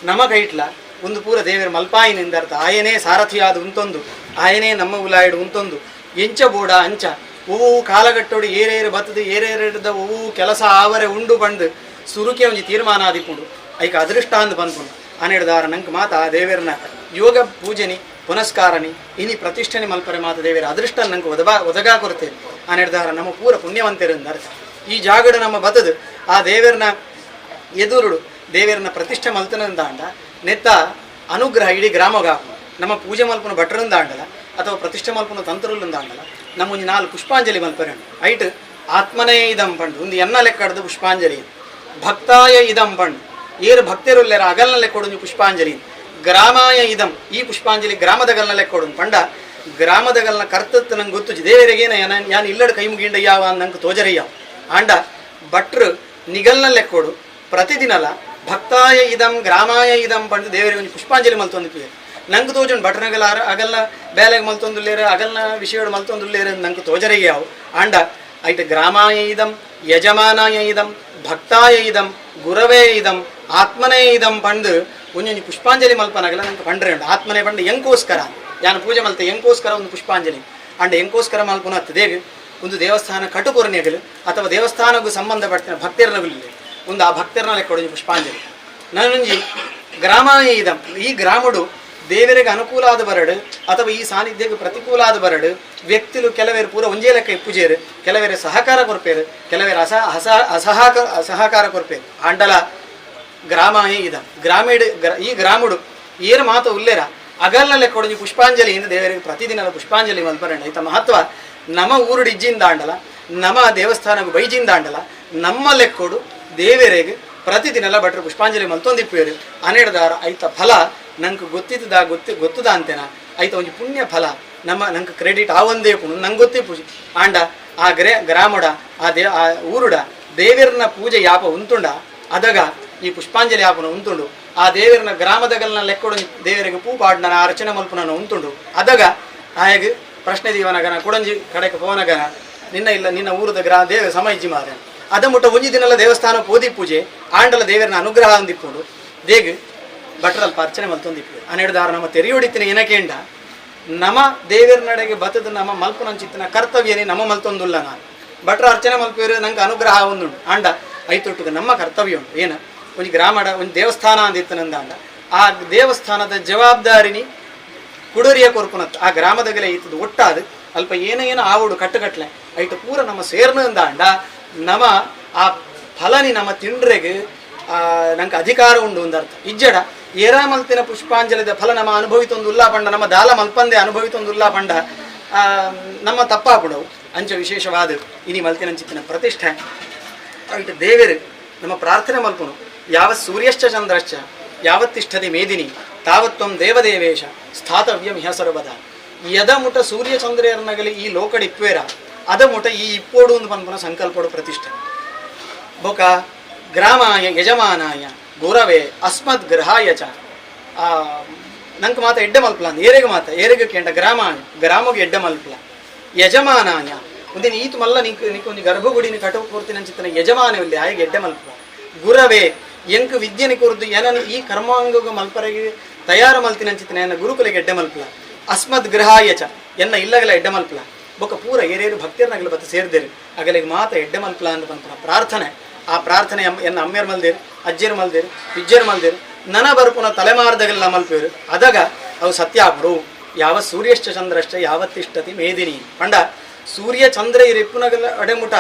ನಮ ಕೈಟ್ಲ ಒಂದು ಪೂರ ದೇವರ ಮಲ್ಪಾಯಿನಿಂದ ಅರ್ಥ ಆಯನೇ ಸಾರಥಿಯಾದ ಉಂತೊಂದು ಆಯನೇ ನಮ್ಮ ಉಲಾಯಿಡು ಉಂತೊಂದು ಎಂಚ ಬೋಡ ಅಂಚ ಒವು ಕಾಲಗಟ್ಟೋಡು ಏರೇರು ಬತ್ತದು ಏರೇರಿಡ್ದ ಒವು ಕೆಲಸ ಆವರೆ ಉಂಡು ಬಂದು ಸುರುಕೆ ಒಂಜಿ ತೀರ್ಮಾನ ಆದಿಪುಂಡು ಐಕ ಅದೃಷ್ಟ ಅಂದು ಬಂದ್ಕೊಂಡು ಅನಿಡ್ದಾರ ನಂಗೆ ಮಾತ ದೇವರನ್ನ ಯೋಗ ಪೂಜೆನಿ ಪುನಸ್ಕಾರನಿ ಇನಿ ಪ್ರತಿಷ್ಠನೆ ಮಲ್ಪರೆ ಮಾತ ದೇವರ ಅದೃಷ್ಟ ನಂಗೆ ಒದಗಾ ಕೊರತೇವೆ ಆ ನಿರ್ಧಾರ ನಮ್ಮ ಪೂರ ಪುಣ್ಯವಂತರಿಂದ ಅರ್ಥ ಈ ಜಾಗಡು ನಮ್ಮ ಬತದು ಆ ದೇವರನ್ನ ಎದುರುಡು ದೇವರನ್ನ ಪ್ರತಿಷ್ಠೆ ಮಲ್ತನಂದಾಂಡ ನೆತ್ತ ಅನುಗ್ರಹ ಇಡೀ ಗ್ರಾಮಗ ನಮ್ಮ ಪೂಜೆ ಮಲ್ಪನ ಭಟ್ರಂದಾಂಡಲ ಅಥವಾ ಪ್ರತಿಷ್ಠೆ ಮಲ್ಪನ ತಂತ್ರುಲ್ಲಂದಾಂಡಲ ನಮ್ಮ ಒಂದು 4 ಪುಷ್ಪಾಂಜಲಿ ಮಲ್ಪರೆ ಐಟ್ ಆತ್ಮನೇ ಇದಂ ಪಂಡು ಒಂದು ಎನ್ನ ಲೆಕ್ಕಡ್ದು ಪುಷ್ಪಾಂಜಲಿ ಭಕ್ತಾಯ ಇದಂ ಪಂಡು ಏರು ಭಕ್ತರುಲ್ಲೇರ ಅಗಲ್ನ ಲೆಕ್ಕೊಡು ಪುಷ್ಪಾಂಜಲಿ ಗ್ರಾಮಾಯ ಇದಂ ಈ ಪುಷ್ಪಾಂಜಲಿ ಗ್ರಾಮದಗಲ್ನ ಲೆಕ್ಕೊಡು ಪಂಡ ಗ್ರಾಮದಗಲ್ನ ಕರ್ತತ್ತು ನಂಗೆ ಗೊತ್ತು ದೇವರಿಗೇನ ಯಾನು ಇಲ್ಲಡ ಕೈ ಮುಗಿಂಡಯ್ಯಾವ ನಂಗೆ ತೋಜರಯ್ಯಾವ ಆಂಡ ಭಟ್ರು ನಿಗಲ್ನ ಲೆಕ್ಕೊಡು ಪ್ರತಿದಿನಲ ಭಕ್ತಾಯ ಇದಂ ಗ್ರಾಮಾಯ ಇದಂ ಪಂಡು ದೇವರಿಗೆ ಒಂದು ಪುಷ್ಪಾಂಜಲಿ ಮಲ್ತೊಂದು ನಂಗೆ ತೋಜುಂಡು ಭಟ್ರಗಲ ಅಗಲ್ನ ಬೇಲೆಗೆ ಮಲ್ತೊಂದುಲ್ಲೇರ ಅಗಲ್ನ ವಿಷಯಗಳು ಮಲ್ತೊಂದುಲ್ಲೇರ ನಂಗೆ ತೋಜರಯ್ಯಾವು ಆಂಡ ಐಟ್ ಗ್ರಾಮಾಯ ಇದಂ ಯಜಮಾನಾಯ ಇದಂ ಭಕ್ತಾಯ ಇದಂ ಗುರವೇ ಇದಂ ಆತ್ಮನೇ ಇದಂ ಪಂಡು ಒಂಜೊಂದು ಪುಷ್ಪಾಂಜಲಿ ಮಲ್ಪನಾಗಲ್ಲ ನಂಗೆ ಪಂಡ್ರೆ ಉಂಟು ಆತ್ಮನೇ ಪಂಡು ಎಂಕೋಸ್ಕರ ಯಾನು ಪೂಜೆ ಮಲ್ತೆ ಎಂಕೋಸ್ಕರ ಒಂದು ಪುಷ್ಪಾಂಜಲಿ ಅಂಡ ಎಂಕೋಸ್ಕರ ಮಲ್ಪುನ ಹತ್ತದೇಗ ಒಂದು ದೇವಸ್ಥಾನ ಕಟುಪುರನೆಗಲು ಅಥವಾ ದೇವಸ್ಥಾನಕ್ಕೂ ಸಂಬಂಧಪಟ್ಟಿನ ಭಕ್ತರನಗಲಿ ಒಂದು ಆ ಭಕ್ತರನ ಲೆಕ್ಕೊಡು ಪುಷ್ಪಾಂಜಲಿ ನಾನೊಂಜಿ ಗ್ರಾಮಾಯ ಇದಂ ಈ ಗ್ರಾಮಡು ದೇವರಿಗೆ ಅನುಕೂಲ ಆದ ಬರಡು ಅಥವಾ ಈ ಸಾನ್ನಿಧ್ಯಕ್ಕೆ ಪ್ರತಿಕೂಲ ಆದ ಬರಡು ವ್ಯಕ್ತಿಲು ಕೆಲವೇರು ಪೂರ ಒಂಜೇ ಲೆಕ್ಕ ಪೂಜೆರು ಕೆಲವೇರೆ ಸಹಕಾರ ಕೊರ್ಪೇರು ಕೆಲವೇರು ಅಸಹಕಾರ ಕೊರ್ಪೇರು ಆಂಡಲ ಗ್ರಾಮಾಯ ಇದ ಗ್ರಾಮೀಣ ಈ ಗ್ರಾಮಡು ಏನು ಮಾತು ಉಲ್ಲೇರ ಅಗಲ್ನ ಲೆಕ್ಕೊಡು ಪುಷ್ಪಾಂಜಲಿ ಎಂದು ದೇವರಿಗೆ ಪ್ರತಿದಿನ ಪುಷ್ಪಾಂಜಲಿ ಮಲ್ಪರಂಡ ಈತ ಮಹತ್ವ ನಮ್ಮ ಊರುಡು ಇಜ್ಜಿಂದಾಂಡಲ ನಮ್ಮ ದೇವಸ್ಥಾನಕ್ಕೆ ಬೈಜಿಂದಾಂಡಲ ನಮ್ಮ ಲೆಕ್ಕೊಡು ದೇವರಿಗೆ ಪ್ರತಿದಿನೆಲ್ಲ ಭಟ್ರು ಪುಷ್ಪಾಂಜಲಿ ಮಲ್ತೊಂದಿಪ್ಪೇರು ಅನೆಡ್ದಾರ ಐತ ಫಲ ನಂಗೆ ಗೊತ್ತದ ಅಂತೇನ ಐತ ಒಂದು ಪುಣ್ಯ ಫಲ ನಮ್ಮ ನಂಗೆ ಕ್ರೆಡಿಟ್ ಆ ಒಂದೇ ಪುಣ್ಯ ನಂಗೆ ಗೊತ್ತಿ ಪೂಜೆ ಆಂಡ ಆ ಗ್ರಾಮಡ ಆ ಊರುಡ ದೇವರನ್ನ ಪೂಜೆ ಯಾಪ ಉಂತುಂಡ ಅದಾಗ ಈ ಪುಷ್ಪಾಂಜಲಿ ಯಾಪನ ಉಂತುಂಡು ಆ ದೇವರನ್ನ ಗ್ರಾಮದಗಲ್ನ ಲೆಕ್ಕೊಡು ದೇವರಿಗೆ ಪೂ ಪಾಡ್ನ ಅರ್ಚನೆ ಮಲ್ಪನ ಉಂತುಂಡು ಅದಾಗ ಆಯಗ ಪ್ರಶ್ನೆ ದೀವನಗನ ಕುಡಂಜಿ ಕಡೆಗೆ ಪೋನಗನ ನಿನ್ನ ಊರದ ದೇವ ಸಮೈಜಿ ಮಾರ ಅದ ಮುಟ್ಟ ಒಂಜಿ ದಿನಲ್ಲ ದೇವಸ್ಥಾನ ಪೋದಿ ಪೂಜೆ ಆಂಡಲ ದೇವರನ್ನ ಅನುಗ್ರಹ ಅಂದಿಪ್ಪುಂಡು ದೇಗ ಭಟ್ರಲ್ಪ ಅರ್ಚನೆ ಮಲ್ತೊಂದಿಪ್ಪು ಅನೆಡ್ದಾರ ನಮ್ಮ ತೆರೆಯೊಡಿತಿನ ಏನಕೇಂಡ ನಮ್ಮ ದೇವರ ನಡೆಗೆ ಬತದ ನಮ್ಮ ಮಲ್ಪುನಂಚಿತ್ತಿನ ಕರ್ತವ್ಯನೇ ನಮ್ಮ ಮಲ್ತೊಂದುಲ್ಲ ನಾನು ಭಟ್ರ ಅರ್ಚನೆ ಮಲ್ಪೇರು ನಂಗೆ ಅನುಗ್ರಹ ಒಂದುಂಡು ಆಂಡ ಐತೊಟ್ಟಿಗೆ ನಮ್ಮ ಕರ್ತವ್ಯ ಉಂಟು ಏನು ಒಂದು ಗ್ರಾಮಡ ಒಂದು ದೇವಸ್ಥಾನ ಅಂದಿತ್ತನಂದ ಅಂಡ ಆ ದೇವಸ್ಥಾನದ ಜವಾಬ್ದಾರಿನಿ ಕುಡರಿಯ ಕೊರ್ಪುನತ್ ಆ ಗ್ರಾಮದಾಗಲೇ ಇತ್ತದು ಒಟ್ಟಾದ ಅಲ್ಪ ಏನೇನೋ ಆವಡು ಕಟ್ಟುಕಟ್ಲೆ ಐಟು ಪೂರ ನಮ್ಮ ಸೇರ್ನಂದ ಅಂಡ ನಮ್ಮ ಆ ಫಲನಿ ನಮ್ಮ ತಿಂಡ್ರೆಗೆ ನಂಗೆ ಅಧಿಕಾರ ಉಂಡು ಒಂದರ್ಥ ಇಜ್ಜಡ ಏರಾ ಮಲ್ತಿನ ಪುಷ್ಪಾಂಜಲಿದ ಫಲ ನಮ್ಮ ಅನುಭವಿತೊಂದುಲ್ಲ ಪಂಡ ನಮ್ಮ ದಾಲ ಮಲ್ಪಂದೆ ಅನುಭವಿತೊಂದುಲ್ಲ ಪಂಡ ನಮ್ಮ ತಪ್ಪಾಪುಡವು ಅಂಚ ವಿಶೇಷವಾದ ಇನಿ ಮಲ್ತಿನಂಚಿತ್ತಿನ ಪ್ರತಿಷ್ಠೆ ಐಟು ದೇವರು ನಮ್ಮ ಪ್ರಾರ್ಥನೆ ಮಲ್ಪುನು ಯಾವತ್ ಸೂರ್ಯಶ್ಚ ಚಂದ್ರಶ್ಚ ಯಾವತ್ತಿಷ್ಠತೆ ಮೇದಿನಿ ತಾವತ್ವಂ ದೇವದೇವೇಶ ಸ್ಥಾತವ್ಯಂ ಹ್ಯ ಸರ್ವದ ಯದಮುಟ ಸೂರ್ಯ ಚಂದ್ರನಗಲಿ ಈ ಲೋಕಡ ಇಪ್ಪೇರ ಅದಮುಟ ಈ ಇಪ್ಪೋಡು ಒಂದು ಪನ್ಪನ ಸಂಕಲ್ಪಡು ಪ್ರತಿಷ್ಠೆ ಬೊಕ ಗ್ರಾಮಾಯ ಯಜಮಾನಾಯ ಗುರವೇ ಅಸ್ಮದ್ ಗ್ರಹಾಯ ಚ ನಂಗೆ ಮಾತ ಎಡ್ಡೆ ಮಲ್ಪಲ ಅಂದ ಏರೆಗೆ ಕೇಂಡ ಗ್ರಾಮಗೆ ಎಡ್ಡೆ ಮಲ್ಪಲ ಯಜಮಾನಾಯ ಒಂದಿನ ಈತು ಮಲ್ಲ ನೀಕೊಂದು ಗರ್ಭಗುಡಿನ ಕಟು ಕೊಡ್ತೀನಿ ಅಂಚಿತ್ತನ ಯಜಮಾನವಿಲ್ಲ ಆಯ್ಗೆ ಎಡ್ಡೆ ಮಲ್ಪಲ ಗುರವೇ ಎಂಕ್ ವಿದ್ಯೆನಿ ಕುರಿದು ಏನನ್ನು ಈ ಕರ್ಮಾಂಗ ಮಲ್ಪರೆಗೆ ತಯಾರು ಮಲ್ತಿನ ಅಂಚಿತ್ತನ ಎನ್ನ ಗುರುಕುಲಿಗೆ ಎಡ್ಡೆ ಮಲ್ಪಲ ಅಸ್ಮದ್ ಗ್ರಹಾಯ ಚ ಎನ್ನ ಇಲ್ಲಗಲ ಎಡ್ಡೆ ಮಲ್ಪಲ ಬೊಕ್ಕ ಪೂರ ಏರೇರು ಭಕ್ತಿಯರ್ನಾಗಲ ಬತ್ತ ಸೇರಿದೇರು ಅಗಲಿಗೆ ಮಾತ ಎಡ್ಡೆ ಮಲ್ಪಲ ಅಂತ ಬಂತ ಪ್ರಾರ್ಥನೆ ಆ ಪ್ರಾರ್ಥನೆ ಎನ್ನ ಅಮ್ಮೇರು ಮಲ್ದೇರು ಅಜ್ಜೇರು ಮಲ್ದೇರು ಪಿಜ್ಜೇರು ಮಲ್ದೇರು ನನ ಬರ್ಪುನ ತಲೆಮಾರ್ದಗಲ್ಲ ಮಲ್ಪೇರು ಅದಾಗ ಅವು ಸತ್ಯ ಆಗ್ಬಿಡು ಯಾವ ಸೂರ್ಯಶ್ಚ ಚಂದ್ರಶ್ಚ ಯಾವತ್ತಿಷ್ಟತಿ ಮೇದಿನಿ ಪಂಡ ಸೂರ್ಯ ಚಂದ್ರ ಇರಿಪ್ಪುನಗಲ ಅಡೆಮುಟ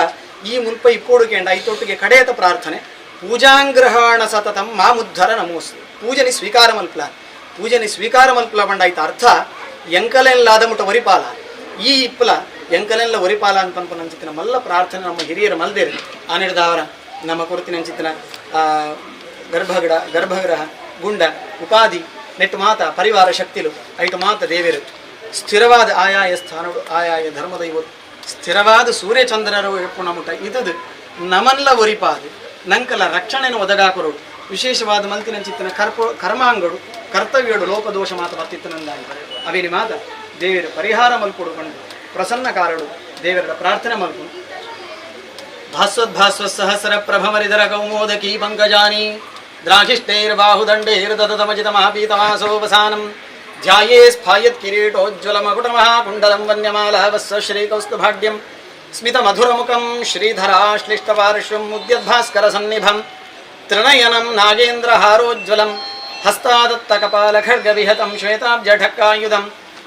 ಈ ಮುಲ್ಪ ಇಪ್ಪೋಡು ಕೇಂಡ ಐತೊಟ್ಟಿಗೆ ಕಡೆಯತ ಪ್ರಾರ್ಥನೆ ಪೂಜಾಂಗ್ರಹಣ ಸತತಂ ಮಾಮುದ್ಧರ ನಮೋಸ್ತು ಪೂಜನಿ ಸ್ವೀಕಾರ ಮಲ್ಪಲ ಪಂಡ ಐತ ಅರ್ಥ ಎಂಕಲೆಲ್ಲಾದ ಮುಟ ಒರಿಪಾಲ ಈ ಇಪ್ಪಲ ಎಂಕಲೆಲ್ಲ ಒರಿಪಾಲ ಅಂತ ಅಂಚಿತ್ತಿನ ಮಲ್ಲ ಪ್ರಾರ್ಥನೆ ನಮ್ಮ ಹಿರಿಯರ ಮಲ್ದೇರು ಆ ನಿರ್ಧಾರ ನಮ್ಮ ಕೊರತಿನ ಅಂಚಿತ್ತಿನ ಗರ್ಭಗ್ರಹ ಗುಂಡ ಉಪಾಧಿ ನೆಟ್ಟು ಮಾತ ಪರಿವಾರ ಶಕ್ತಿಲು ಐಟು ಮಾತ ದೇವರು ಸ್ಥಿರವಾದ ಆಯಾಯ ಸ್ಥಾನಗಳು ಆಯಾಯ ಧರ್ಮದ ಇವರು ಸ್ಥಿರವಾದ ಸೂರ್ಯಚಂದ್ರರು ಎಪ್ಪು ನಮುಟ ಇದು ನಮಲ್ಲ ಒರಿಪಾದು ನಂಕಲ ರಕ್ಷಣೆಯನ್ನು ಒದಗಾಕರು ವಿಶೇಷವಾದ ಮಲ್ತಿನ ಚಿತ್ತಿನ ಕರ್ಮಾಂಗಡು ಕರ್ತವ್ಯಡು ಲೋಪದೋಷ ಮಾತ ಬತ್ತಿತ್ತನಂದಾಗಿ ಅವೇನಿ ಮಾತ ದೇವರ ಪರಿಹಾರ ಮಲ್ಪೊಡುಕೊಂಡು ಪ್ರಸನ್ನ ಕಾರಡು ದೇವರ ಪ್ರಾರ್ಥನೆ ಮಲ್ಪು ಭಾಸ್ವತ್ಸಹಸ್ರ ಪ್ರಭಮರಿಧರ ಕೌಮೋದಕಿ ಪಂಕಜಾನಿ ದ್ರಾಘಿಷ್ಟೈರ್ಬಾಹುದಂಡೈರ್ದತಮಜಿತ ಮಹಾಪೀತಮಾಸೋಪಸಾನಂ ಧ್ಯಾಯೇ ಸ್ಫಾಯತ್ ಕಿರೀಟೋಜ್ವಲ ಮಕುಟಮಃ ಕುಂಡಲಂ ವನ್ಯಮಾಲಾ ವಸ್ಸ ಶ್ರೀಕೌಸ್ತುಭಾಢ್ಯಂ ಸ್ಮಿತ ಮಧುರಮುಖಂ ಶ್ರೀಧರಾಶ್ಲಿಷ್ಟಪಾರ್ಶ್ವಂ ಮುದ್ಯದ್ಭಾಸ್ಕರ ಸನ್ನಿಭಂ ತ್ರಿನಯನಂ ನಾಗೇಂದ್ರ ಹಾರೋಜ್ವಲಂ हस्तादत्तकपालखड्गविहतं श्वेताब्जढक्कायुधं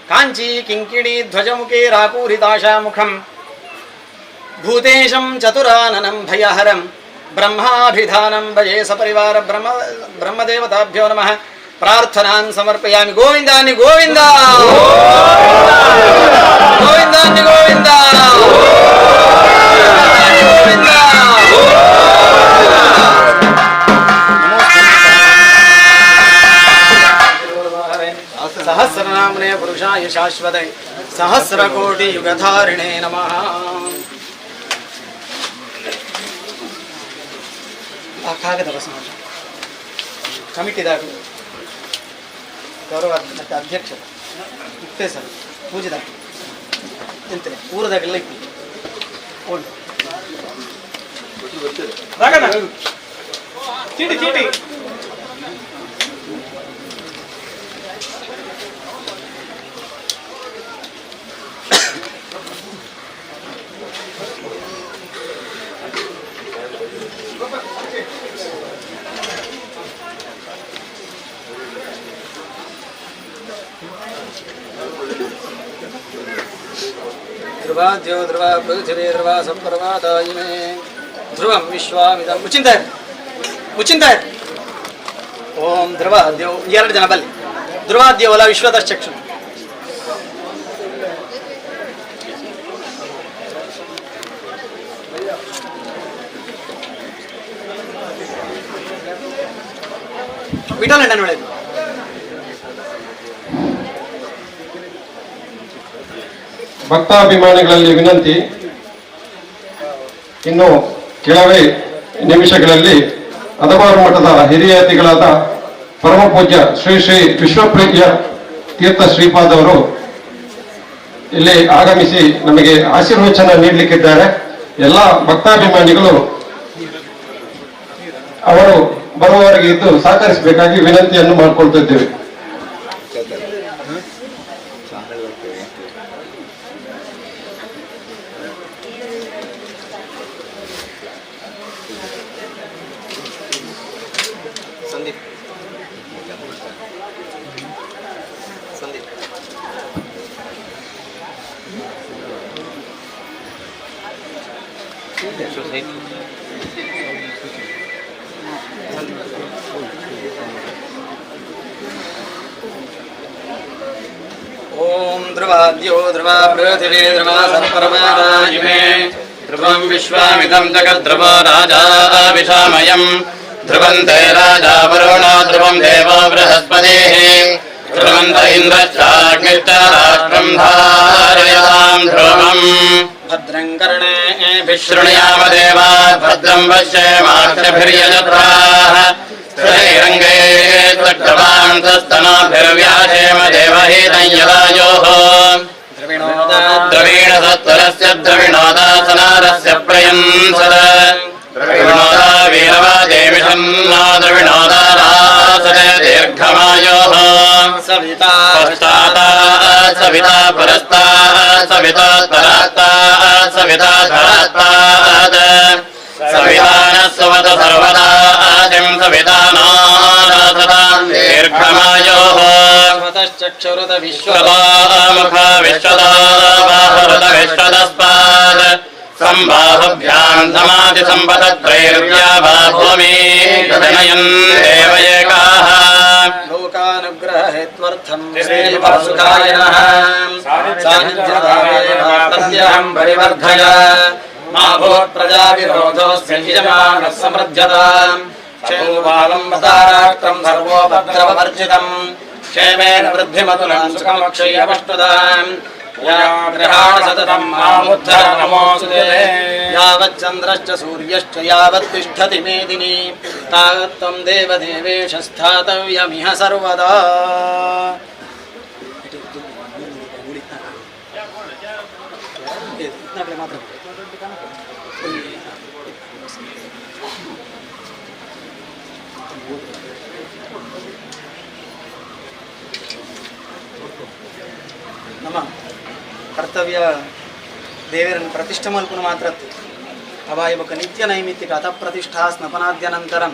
काञ्ची किङ्किणी ध्वजमुखे रापूरिताशामुखं भूतेशं चतुराननं भयहरं ब्रह्माभिधानं भजे सपरिवार ब्रह्मदेवताभ्यो नमः प्रार्थनान् समर्पयामि गोविन्दानि गोविन्द गोविन्दानि गोविन्द गोविन्द सहस्रनामने पुरुषाय शाश्वते सहस्रकोटि युगधारिणे नमः कागद बस कमिटीದಾಗ ಗೌರವ ಮತ್ತು ಅಧ್ಯಕ್ಷ ಇಷ್ಟೇ ಸರ್ ಪೂಜಿದ ಎಂತಲೇ ಊರದಾಗೆಲ್ಲ ಇತ್ತು ಓಲ್ಡ್ ರಾಗಣ್ಣ ಚೀಟಿ ಚೀಟಿ ಧ್ರುವ ಧ್ರುವ ಪೃಥಿವೇ ಧ್ರುವ ಸಂಪರ್ವಾದಾಯಿಮೇ ಧ್ರುವಂ ವಿಶ್ವಾಮಿದಂ ಮುಚಿಂತಾಯರ್ ಓಂ ಧ್ರುವಾದ್ಯೋ 2 ಜನ ಬಲ್ಲಿ ಧ್ರುವಾದ್ಯವಲ ವಿಶ್ವದಶ್ಚಕ್ಷು ವಿಠಲಣ್ಣ ಒಳ್ಳೆಯದು ಭಕ್ತಾಭಿಮಾನಿಗಳಲ್ಲಿ ವಿನಂತಿ, ಇನ್ನು ಕೆಲವೇ ನಿಮಿಷಗಳಲ್ಲಿ ಹದವಾರು ಮಠದ ಹಿರಿಯತಿಗಳಾದ ಪರಮ ಪೂಜ್ಯ ಶ್ರೀ ಶ್ರೀ ವಿಶ್ವಪ್ರಿಯ ತೀರ್ಥ ಶ್ರೀಪಾದವರು ಇಲ್ಲಿ ಆಗಮಿಸಿ ನಮಗೆ ಆಶೀರ್ವಚನ ನೀಡಲಿಕ್ಕಿದ್ದಾರೆ. ಎಲ್ಲ ಭಕ್ತಾಭಿಮಾನಿಗಳು ಅವರು ಬರುವವರೆಗೆ ಇದ್ದು ಸಹಕರಿಸಬೇಕಾಗಿ ವಿನಂತಿಯನ್ನು ಮಾಡಿಕೊಳ್ತಿದ್ದೇವೆ. ಓಂ ಧ್ರುವಾದ್ಯೋ ಧ್ರುವ ಪೃಥಿವೇ ಧ್ರುವ ಸಂಪರ್ವಾದಾಯಿಮೇ ಧ್ರುವಂ ವಿಶ್ವಾಮಿದಂ ಜಗದ್ಧ್ರುವೋ ರಾಜಾ ವಿಷಾಮಯಂ ಧ್ರುವಂತೆ ರಾಜಾ ವರುಣೋ ಧ್ರುವಂ ದೇವೋ ಬೃಹಸ್ಪತಿಃ ಧ್ರುವಂತ ಇಂದ್ರಶ್ಚಾಗ್ನಿಶ್ಚ ರಾಷ್ಟ್ರಂ ಧಾರಯತಾಂ ಧ್ರುವಂ ಭದ್ರಂ ಕರ್ಣೇಭಿಃ ಶೃಣುಯಾಮ ದೇವಾಃ ಭದ್ರಂ ಪಶ್ಯೇಮಾಕ್ಷಭಿರ್ಯಜತ್ರಾಃ ಶ್ರೀರಂಗೇ ಸ್ತನಾಭಿರ್ವ್ಯಾಚೇಮ ದೇವಹೀತಂ ಯದಾಯೋಃ ದ್ರವೀಣ ಸತ್ವರಸ್ಯ ದ್ರವಿಣೋದಾಸನಾರಸ್ಯ ಪ್ರಯಂಸದ ದ್ರವಿಣೋದ ವೀರವಾದೇಮಿಷನ್ನೋ ದ್ರವಿಣೋದಾರಾಸದೆ ದೀರ್ಘಮಾಯೋಃ ಸವಿತಾ ಪಶ್ಚಾತಾ ಸವಿತಾ ಪರಸ್ತಾತ್ ಸವಿತಾ ತರಾತ್ತಾತ್ ಸವಿತಾ ಧರಾತ್ತಾತ್ ಸವಿತಾನ ಸುಮತ ಸರ್ವದಾ ಆದಿಂ ಸವಿತಾನೋ ಸತಾಂ ದೀರ್ಘಮಾಯೋಃ ಚಕ್ಷುರುತ ವಿಶ್ವಮುಖ ವಿಶ್ವದ ಬಾಹುರುತ ವಿಶ್ವದಸ್ಪಾದ್ ಸಂಬಾಹುಭ್ಯಾಂ ಸಮಾಧಿ ಸಂಪತತ್ರೈರ್ವ್ಯಾಭಾ ಭೂಮಿ ಜನಯನ್ ದೇವ ಏಕಾಃ ಲೋಕಾನುಗ್ರಹ ಹೇತ್ವರ್ಥಂ ಶ್ರೀವಾಸುಕಾಯ ನಮಃ ಸಾನ್ನಿಧ್ಯಂ ಪರಿವರ್ಧಯ ಮಾ ಭೂತ್ ಪ್ರಜಾವಿರೋಧೋಸ್ಯ ಯಜಮಾನಃ ಸಮೃದ್ಧ್ಯತಾಂ ಕ್ಷೇಮವಾಲಂಬತಾರಾಕ್ರಂ ಸರ್ವೋಪದ್ರವವರ್ಜಿತಂ ಕ್ಷೇಮೇನ ವೃದ್ಧಿಮತುಲಂ ಸುಖಮಕ್ಷಯಮಷ್ಟುತಾಂ ಗ್ರಹಾಣ ಸತತಂ ಮಾಮುದ್ಧರ ನಮೋಸ್ತುತೇ ಯಾವಚ್ಚಂದ್ರಶ್ಚ ಸೂರ್ಯಶ್ಚ ಯಾವತ್ ತಿಷ್ಠತಿ ಮೇದಿನಿ ತಾವತ್ತ್ವಂ ದೇವದೇವೇಶ ಸ್ಥಾತವ್ಯಮಿಹ ಸರ್ವದಾ. ನಮ್ಮ ಕರ್ತವ್ಯ ದೇವರನ್ನು ಪ್ರತಿಷ್ಠೆ ಮಲ್ಪುನ ಮಾತ್ರ ಅವಾಯ ಬೊಕ್ಕ ನಿತ್ಯ ನೈಮಿತ್ತಿಕ ಅತಃ ಪ್ರತಿಷ್ಠಾ ಸ್ನಪನಾದ್ಯನಂತರಂ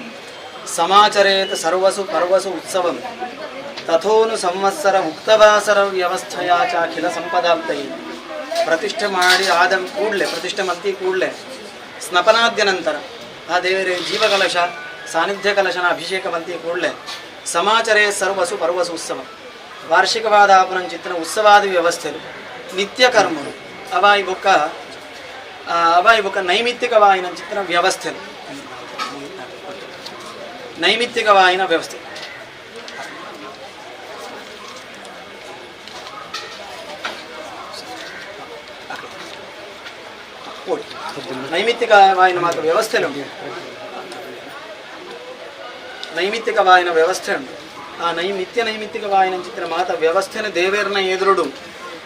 ಸಮಾಚರೇತ್ ಸರ್ವಸು ಪರ್ವಸು ಉತ್ಸವಂ ತಥೋನು ಸಂವತ್ಸರ ಮುಕ್ತವಾಸರ ವ್ಯವಸ್ಥೆಯ ಚಾಖಿಲ ಸಂಪದಾಪ್ತೈ. ಪ್ರತಿಷ್ಠೆ ಮಾಡಿ ಆದ ಕೂಡಲೇ, ಪ್ರತಿಷ್ಠೆ ಮತ್ತಿ ಕೂಡಲೇ ಸ್ನಪನಾದ್ಯ ನಂತರ ಆ ದೇವರೇ ಜೀವಕಲಶ ಸಾನ್ನಿಧ್ಯ ಕಲಶನ ಅಭಿಷೇಕ ಮಂತಿ ಕೂಡಲೇ ಸಮಾಚರೇ ಸರ್ವಸು ಪರ್ವಸು ಉತ್ಸವ ವಾರ್ಷಿಕವಾದ ಆಪುನಂಚಿತ್ತಿನ ಉತ್ಸವಾದಿ ವ್ಯವಸ್ಥೆಲು ನಿತ್ಯ ಕರ್ಮರು ಅವಾಯಿ ಬೊಕ್ಕ ನೈಮಿತ್ತಿಕವಾಯಿನ ಚಿತ್ರ ವ್ಯವಸ್ಥೆಲು ನೈಮಿತ್ತಿಕವಾಯಿನ ವ್ಯವಸ್ಥೆ ನೈಮಿತ್ತಿಕವಾಯಿನ ಮಾತು ವ್ಯವಸ್ಥೆಲು ನೈಮಿತ್ತಿಕವಾಯಿನ ವ್ಯವಸ್ಥೆ ಉಂಟು. ಆ ನೈಮಿತ್ತಿಕವಾಯಿನ ಚಿತ್ರ ಮಾತ ವ್ಯವಸ್ಥೆನ ದೇವೇರನ ಎದುರುಡು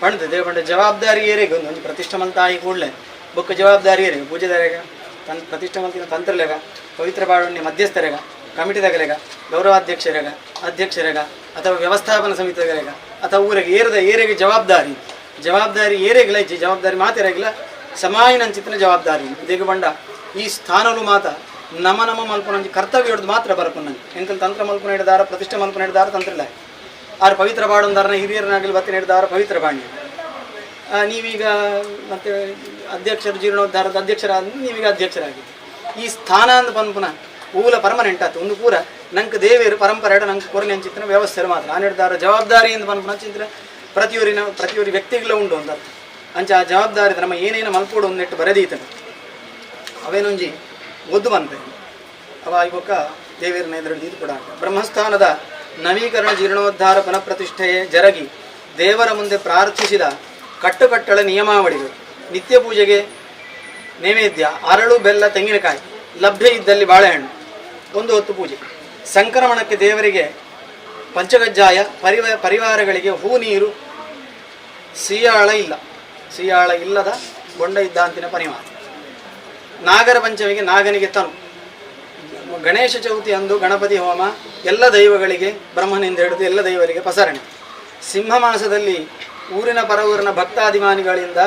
ಪಂಡ್ದು ದೇವಪಂಡ ಜವಾಬ್ದಾರಿ ಏರೆಗೆ ಒಂದು ಪ್ರತಿಷ್ಠಮಂತಾಯಿ ಕೂಡಲೇ ಬೊಕ್ಕ ಜವಾಬ್ದಾರಿ ಏರೆಗೆ ಪೂಜೆದಾರೆಗ ಪ್ರತಿಷ್ಠಮಂತಿನ ತಂತ್ರಲೆಗ ಪವಿತ್ರ ಬಾಳುಣ್ಯ ಮಧ್ಯಸ್ಥರೆಗ ಕಮಿಟಿದಾಗಲೆಗ ಗೌರವಾಧ್ಯಕ್ಷರೆಗ ಅಧ್ಯಕ್ಷರೆಗ ಅಥವಾ ವ್ಯವಸ್ಥಾಪನಾ ಸಮಿತಿಗಳೆಗ ಅಥವಾ ಊರಿಗೆ ಏರೆಗೆ ಜವಾಬ್ದಾರಿ ಏರೆಗಿಲ್ಲ ಇಜ್ಜಿ ಜವಾಬ್ದಾರಿ ಮಾತೆರಗಿಲ್ಲ ಸಮಾಯಿನಂಚಿತ್ತಿನ ಜವಾಬ್ದಾರಿ ದೇಗ ಬಂಡ ಈ ಸ್ಥಾನಲು ಮಾತ ನಮ ಮಲ್ಪುನಂಜಿ ಕರ್ತವ್ಯ ಹಿಡಿದು ಮಾತ್ರ ಬರಪುನಂಜಿ ಎಂಕಲ್ ತಂತ್ರ ಮಲ್ಪುನ ಹಿಡಿದಾರ ಪ್ರತಿಷ್ಠೆ ಮಲ್ಪುನ ಹಿಡಿದಾರ ತಂತ್ರಲ್ಲ ಆರು ಪವಿತ್ರ ಬಾಡೊಂದಾರನ ಹಿರಿಯರನಾಗಲಿ ಬತ್ತಿನ ಹಿಡಿದಾರ ಪವಿತ್ರ ಬಾಣ್ಯ. ನೀವೀಗ ಮತ್ತೆ ಅಧ್ಯಕ್ಷರು ಜೀರ್ಣೋದ್ಧಾರದ ಅಧ್ಯಕ್ಷರಾದ ನೀವೀಗ ಅಧ್ಯಕ್ಷರಾಗಿದ್ದು ಈ ಸ್ಥಾನ ಅಂದ ಪನ್ಪುನ ಊಲ ಪರ್ಮನೆಂಟ್ ಆಯ್ತು ಒಂದು ಪೂರ ನಂಗೆ ದೇವೇರು ಪರಂಪರೆ ನಂಗೆ ಕೊರಲಿ ಅಂಚಿತ್ತಿನ ವ್ಯವಸ್ಥೆ ಮಾತ್ರ ಆ ನಿರ್ಧಾರ ಜವಾಬ್ದಾರಿ ಎಂದು ಪನ್ಪುನ ಚಿಂತನೆ ಪ್ರತಿಯೊರಿ ವ್ಯಕ್ತಿಗಳ ಉಂಟು ಅಂತ ಅಂಚ ಆ ಜವಾಬ್ದಾರಿ ನಮ್ಮ ಏನೇನು ಮಲ್ಪೋಡು ಒಂದು ನೆಟ್ಟು ಬರೆದೀತನು ಅವೇನೊಂಜಿ ಒದ್ದು ಬಂತೆ ಅವ ಇವಕ್ಕ ದೇವೇರನ ಎದುರು ಕೂಡ ಬ್ರಹ್ಮಸ್ಥಾನದ ನವೀಕರಣ ಜೀರ್ಣೋದ್ಧಾರ ಪುನಃಪ್ರತಿಷ್ಠೆಯೇ ಜರಗಿ ದೇವರ ಮುಂದೆ ಪ್ರಾರ್ಥಿಸಿದ ಕಟ್ಟುಕಟ್ಟಳ ನಿಯಮಾವಳಿಗಳು ನಿತ್ಯ ಪೂಜೆಗೆ ನೈವೇದ್ಯ ಅರಳು ಬೆಲ್ಲ ತೆಂಗಿನಕಾಯಿ ಲಭ್ಯ ಇದ್ದಲ್ಲಿ ಬಾಳೆಹಣ್ಣು ಒಂದು ಹೊತ್ತು ಪೂಜೆ ಸಂಕ್ರಮಣಕ್ಕೆ ದೇವರಿಗೆ ಪಂಚಗಜ್ಜಾಯ ಪರಿವಾರಗಳಿಗೆ ಹೂ ನೀರು ಸಿಯಾಳ ಇಲ್ಲದ ಗೊಂಡ ಇದ್ದಂತಿನ ಪರಿವಾರ ನಾಗರ ಪಂಚಮಿಗೆ ನಾಗನಿಗೆ ತನು ಗಣೇಶ ಚೌತಿ ಅಂದು ಗಣಪತಿ ಹೋಮ ಎಲ್ಲ ದೈವಗಳಿಗೆ ಬ್ರಹ್ಮನಿಂದ ಹಿಡಿದು ಎಲ್ಲ ದೈವರಿಗೆ ಪಸರಣೆ ಸಿಂಹ ಮಾಸದಲ್ಲಿ ಊರಿನ ಪರವೂರಿನ ಭಕ್ತಾಭಿಮಾನಿಗಳಿಂದ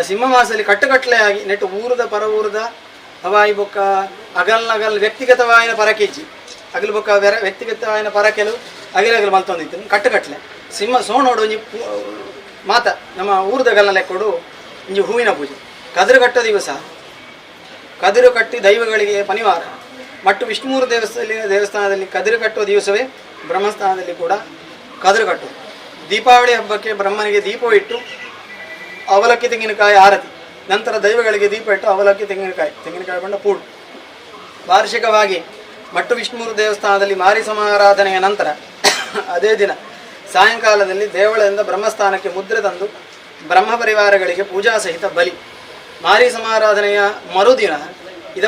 ಸಿಂಹ ಮಾಸದಲ್ಲಿ ಕಟ್ಟುಕಟ್ಟಲೆಯಾಗಿ ನೆಟ್ಟು ಊರದ ಪರವೂರದ ಹವಾಯಿ ಬೊಕ್ಕ ಅಗಲ್ ವ್ಯಕ್ತಿಗತವಾಯಿನ ಪರಕೆಜ್ಜಿ ಅಗಲು ಬೊಕ್ಕ ವ್ಯಕ್ತಿಗತವಾಯಿನ ಪರಕೆಲು ಅಗಲಗಲು ಮಲ್ತೊಂದಿತ್ತು ಕಟ್ಟುಕಟ್ಟಲೆ ಸಿಂಹ ಸೋಣೋಡು ಒಂಜಿ ಮಾತ ನಮ್ಮ ಊರದ ಗಲ್ಲ ಲೆಕ್ಕೊಡು ಒಂಜಿ ಹೂವಿನ ಪೂಜೆ ಕದಿರು ಕಟ್ಟ ದಿವಸ ಕದಿರು ಕಟ್ಟಿ ದೈವಗಳಿಗೆ ಪನಿವಾರ ಮಟ್ಟು ವಿಷ್ಣುಮೂರು ದೇವಸ್ಥಾನದಲ್ಲಿ ಕದಿರು ಕಟ್ಟುವ ದಿವಸವೇ ಬ್ರಹ್ಮಸ್ಥಾನದಲ್ಲಿ ಕೂಡ ಕದಿರು ಕಟ್ಟುವುದು. ದೀಪಾವಳಿ ಹಬ್ಬಕ್ಕೆ ಬ್ರಹ್ಮನಿಗೆ ದೀಪ ಇಟ್ಟು ಅವಲಕ್ಕಿ ತೆಂಗಿನಕಾಯಿ ಆರತಿ, ನಂತರ ದೈವಗಳಿಗೆ ದೀಪ ಇಟ್ಟು ಅವಲಕ್ಕಿ ತೆಂಗಿನಕಾಯಿ ಬಂಡ ಪೂಡು. ವಾರ್ಷಿಕವಾಗಿ ಮಟ್ಟು ವಿಷ್ಣುಮೂರು ದೇವಸ್ಥಾನದಲ್ಲಿ ಮಾರಿ ಸಮಾರಾಧನೆಯ ನಂತರ ಅದೇ ದಿನ ಸಾಯಂಕಾಲದಲ್ಲಿ ದೇವಳದಿಂದ ಬ್ರಹ್ಮಸ್ಥಾನಕ್ಕೆ ಮುದ್ರೆ ತಂದು ಬ್ರಹ್ಮ ಪರಿವಾರಗಳಿಗೆ ಪೂಜಾ ಸಹಿತ ಬಲಿ. ಮಾರಿ ಸಮಾರಾಧನೆಯ ಮರುದಿನ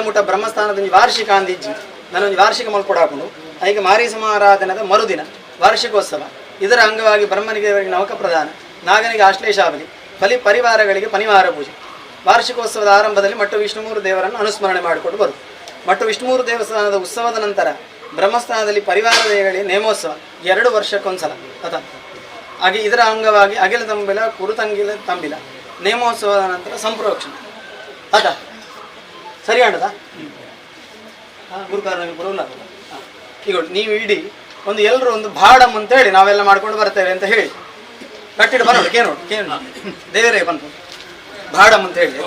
ಮುಟ್ಟ ಬ್ರಹ್ಮಸ್ಥಾನದ ವಾರ್ಷಿಕ ಅಂದಿಜ್ಜಿ ನಾನೊಂದು ವಾರ್ಷಿಕ ಮಲ್ಕೊಡ ಹಾಕೊಂಡು ಅದಕ್ಕೆ ಮಾರಿ ಸಮಾರಾಧನೆದ ಮರುದಿನ ವಾರ್ಷಿಕೋತ್ಸವ. ಇದರ ಅಂಗವಾಗಿ ಬ್ರಹ್ಮನಿಗೆ ನವಕ ಪ್ರದಾನ, ನಾಗನಿಗೆ ಆಶ್ಲೇಷಾಬಲಿ, ಪರಿವಾರಗಳಿಗೆ ಪನಿವಾರ ಪೂಜೆ. ವಾರ್ಷಿಕೋತ್ಸವದ ಆರಂಭದಲ್ಲಿ ಮಟ್ಟು ವಿಷ್ಣುಮೂರು ದೇವರನ್ನು ಅನುಸ್ಮರಣೆ ಮಾಡಿಕೊಂಡು ಬರುವುದು. ಮಟ್ಟು ವಿಷ್ಣುಮೂರು ದೇವಸ್ಥಾನದ ಉತ್ಸವದ ನಂತರ ಬ್ರಹ್ಮಸ್ಥಾನದಲ್ಲಿ ಪರಿವಾರ ದೇವಗಳಿಗೆ ನೇಮೋತ್ಸವ 2 ವರ್ಷಕ್ಕೊಂದ್ಸಲ ಹಾಗೆ ಇದರ ಅಂಗವಾಗಿ ಅಗಿಲ ತಂಬಿಲ ಕುರುತಂಗಿಲ ತಂಬಿಲ ನೇಮೋತ್ಸವದ ನಂತರ ಸಂಪ್ರೋಕ್ಷಣೆ ಸರಿ ಆಡದ ಗುರುಕಾರ ಬರೋಲ್ಲ. ಈಗ ನೀವು ಇಡೀ ಒಂದು ಎಲ್ಲರೂ ಒಂದು ಭಾಡಮ್ ಅಂತ ಹೇಳಿ ನಾವೆಲ್ಲ ಮಾಡ್ಕೊಂಡು ಬರ್ತೇವೆ ಅಂತ ಹೇಳಿ ಕಟ್ಟಿಟ್ಟು ಬರೋಣ ಕೇಳೋಣ ದೇವರೇ ಬಂತು ಭಾಡಮ್ ಅಂತ ಹೇಳಿ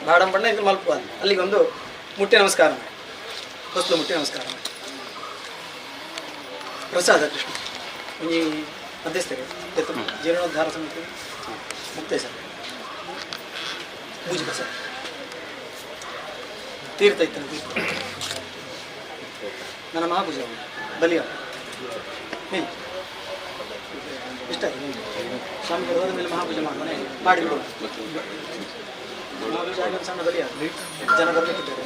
ಭಾಡಮ್ ಬಣ್ಣ ಇದು ಮಲ್ಪ ಅಲ್ಲಿಗೆ ಒಂದು ಮುಟ್ಟಿ ನಮಸ್ಕಾರ ಮಾಡಿ ಹೊಸಲು ಮುಟ್ಟಿ ನಮಸ್ಕಾರ ಮಾಡಿ ಪ್ರಸಾದ ಕೃಷ್ಣ ಈ ಮಧ್ಯಸ್ಥರು ಜೀರ್ಣೋದ್ಧಾರ ಸಮಿತಿ ಮುಕ್ತೇಶ್ವರ ಪೂಜೆ ಪ್ರಸಾದ ತೀರ್ಥ ಇತ್ತು ನನ್ನ ಮಹಾಪೂಜೆ ಬಲಿಯ ಮೇಲೆ ಇಷ್ಟ ಸ್ವಾಮಿಗಳು ಹೋದ ಮೇಲೆ ಮಹಾಪೂಜೆ ಮಾಡೋಣ ಮಾಡಿಬಿಡು. ಮಹಾಪೂಜೆ ಆಗ ಸಣ್ಣ ಬಲಿಯ ಜನ ಬರಲಿಕ್ಕಿದ್ದಾರೆ.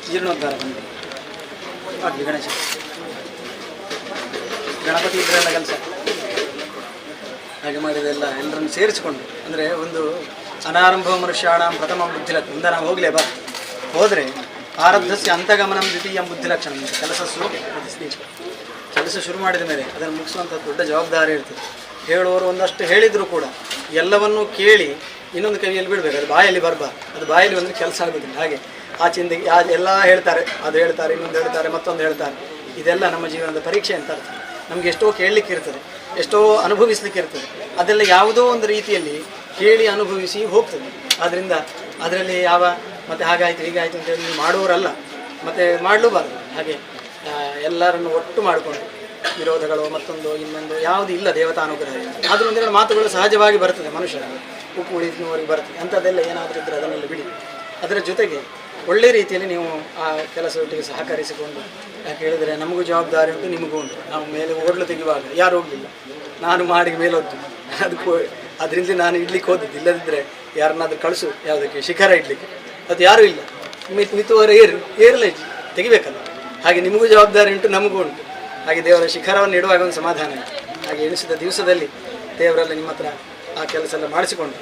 ಜೀರ್ಣೋದ್ಧಾರ ಬಂದು ಆಗಲಿ ಗಣೇಶ ಗಣಪತಿ ಇದ್ರೆಲ್ಲ ಕೆಲಸ ಹಾಗೆ ಮಾಡಿದೆಲ್ಲ ಎಲ್ಲರನ್ನು ಸೇರಿಸಿಕೊಂಡು ಅಂದರೆ ಒಂದು ಅನಾರಂಭ ಮನುಷ್ಯಾಣ ಪ್ರಥಮ ಬುದ್ಧಿಲಕ್ಷಣ ಮುಂದೆ ನಾವು ಹೋಗಲೇಬಾ ಹೋದರೆ ಆರಬ್ಧಸ್ಯ ಅಂತಗಮನಂ ದ್ವಿತೀಯ ಬುದ್ಧಿಲಕ್ಷಣ ಕೆಲಸ ಶುರು ಮಾಡಿದ ಮೇಲೆ ಅದನ್ನು ಮುಗಿಸುವಂಥ ದೊಡ್ಡ ಜವಾಬ್ದಾರಿ ಇರ್ತದೆ. ಹೇಳುವವರು ಒಂದಷ್ಟು ಹೇಳಿದರೂ ಕೂಡ ಎಲ್ಲವನ್ನೂ ಕೇಳಿ ಇನ್ನೊಂದು ಕೈಯಲ್ಲಿ ಬಿಡಬೇಕು. ಅದು ಬಾಯಲ್ಲಿ ಬರಬಾರ್ದು. ಅದು ಬಾಯಲ್ಲಿ ಬಂದರೆ ಕೆಲಸ ಆಗೋದಿಲ್ಲ. ಹಾಗೆ ಆಚಿಂದ ಎಲ್ಲ ಹೇಳ್ತಾರೆ, ಅದು ಹೇಳ್ತಾರೆ, ಇನ್ನೊಂದು ಹೇಳ್ತಾರೆ, ಮತ್ತೊಂದು ಹೇಳ್ತಾರೆ. ಇದೆಲ್ಲ ನಮ್ಮ ಜೀವನದ ಪರೀಕ್ಷೆ ಅಂತ ಅರ್ಥ. ನಮಗೆ ಎಷ್ಟೋ ಕೇಳಲಿಕ್ಕೆ ಇರ್ತದೆ, ಎಷ್ಟೋ ಅನುಭವಿಸ್ಲಿಕ್ಕೆ ಇರ್ತದೆ. ಅದೆಲ್ಲ ಯಾವುದೋ ಒಂದು ರೀತಿಯಲ್ಲಿ ಕೇಳಿ ಅನುಭವಿಸಿ ಹೋಗ್ತದೆ. ಆದ್ದರಿಂದ ಅದರಲ್ಲಿ ಯಾವ ಮತ್ತು ಹಾಗಾಯಿತು ಹೀಗಾಯಿತು ಅಂತೇಳಿ ನೀವು ಮಾಡುವವರಲ್ಲ, ಮತ್ತು ಮಾಡಲೂಬಾರ್ದು. ಹಾಗೆ ಎಲ್ಲರನ್ನು ಒಟ್ಟು ಮಾಡಿಕೊಂಡು ವಿರೋಧಗಳು ಮತ್ತೊಂದು ಇನ್ನೊಂದು ಯಾವುದು ಇಲ್ಲ ದೇವತಾನುಗ್ರಹ. ಆದರೂ ಒಂದೆರಡು ಮಾತುಗಳು ಸಹಜವಾಗಿ ಬರ್ತದೆ, ಮನುಷ್ಯರಿಗೆ ಉಪ್ಪು ಉಳಿದಿನವರಿಗೆ ಬರ್ತದೆ. ಅಂಥದ್ದೆಲ್ಲ ಏನಾದರೂ ಇದ್ದರೆ ಅದನ್ನೆಲ್ಲ ಬಿಡಿ. ಅದರ ಜೊತೆಗೆ ಒಳ್ಳೆ ರೀತಿಯಲ್ಲಿ ನೀವು ಆ ಕೆಲಸದೊಟ್ಟಿಗೆ ಸಹಕರಿಸಿಕೊಂಡು, ಯಾಕೆ ಹೇಳಿದರೆ ನಮಗೂ ಜವಾಬ್ದಾರಿ ಉಂಟು, ನಿಮಗೂ ಉಂಟು. ನಾವು ಮೇಲೆ ಓಡಲು ತೆಗೆಯುವಾಗ ಯಾರು ಹೋಗಲಿಲ್ಲ, ನಾನು ಮಾಡಿ ಮೇಲೊದ್ದು ಅದಕ್ಕೂ ಅದರಿಂದ ನಾನು ಇಡ್ಲಿಕ್ಕೆ ಹೋದದ್ದು. ಇಲ್ಲದಿದ್ದರೆ ಯಾರನ್ನಾದ್ರೂ ಕಳಿಸು ಯಾವುದಕ್ಕೆ ಶಿಖರ ಇಡಲಿಕ್ಕೆ, ಅದು ಯಾರೂ ಇಲ್ಲ. ಮಿತುವರೆ ಏರಲೇ ತೆಗಿಬೇಕಲ್ಲ. ಹಾಗೆ ನಿಮಗೂ ಜವಾಬ್ದಾರಿ ಉಂಟು, ನಮಗೂ ಉಂಟು. ಹಾಗೆ ದೇವರ ಶಿಖರವನ್ನು ಇಡುವಾಗ ಒಂದು ಸಮಾಧಾನ ಇದೆ. ಹಾಗೆ ಎಣಿಸಿದ ದಿವಸದಲ್ಲಿ ದೇವರಲ್ಲಿ ನಿಮ್ಮ ಹತ್ರ ಆ ಕೆಲಸ ಎಲ್ಲ ಮಾಡಿಸಿಕೊಂಡು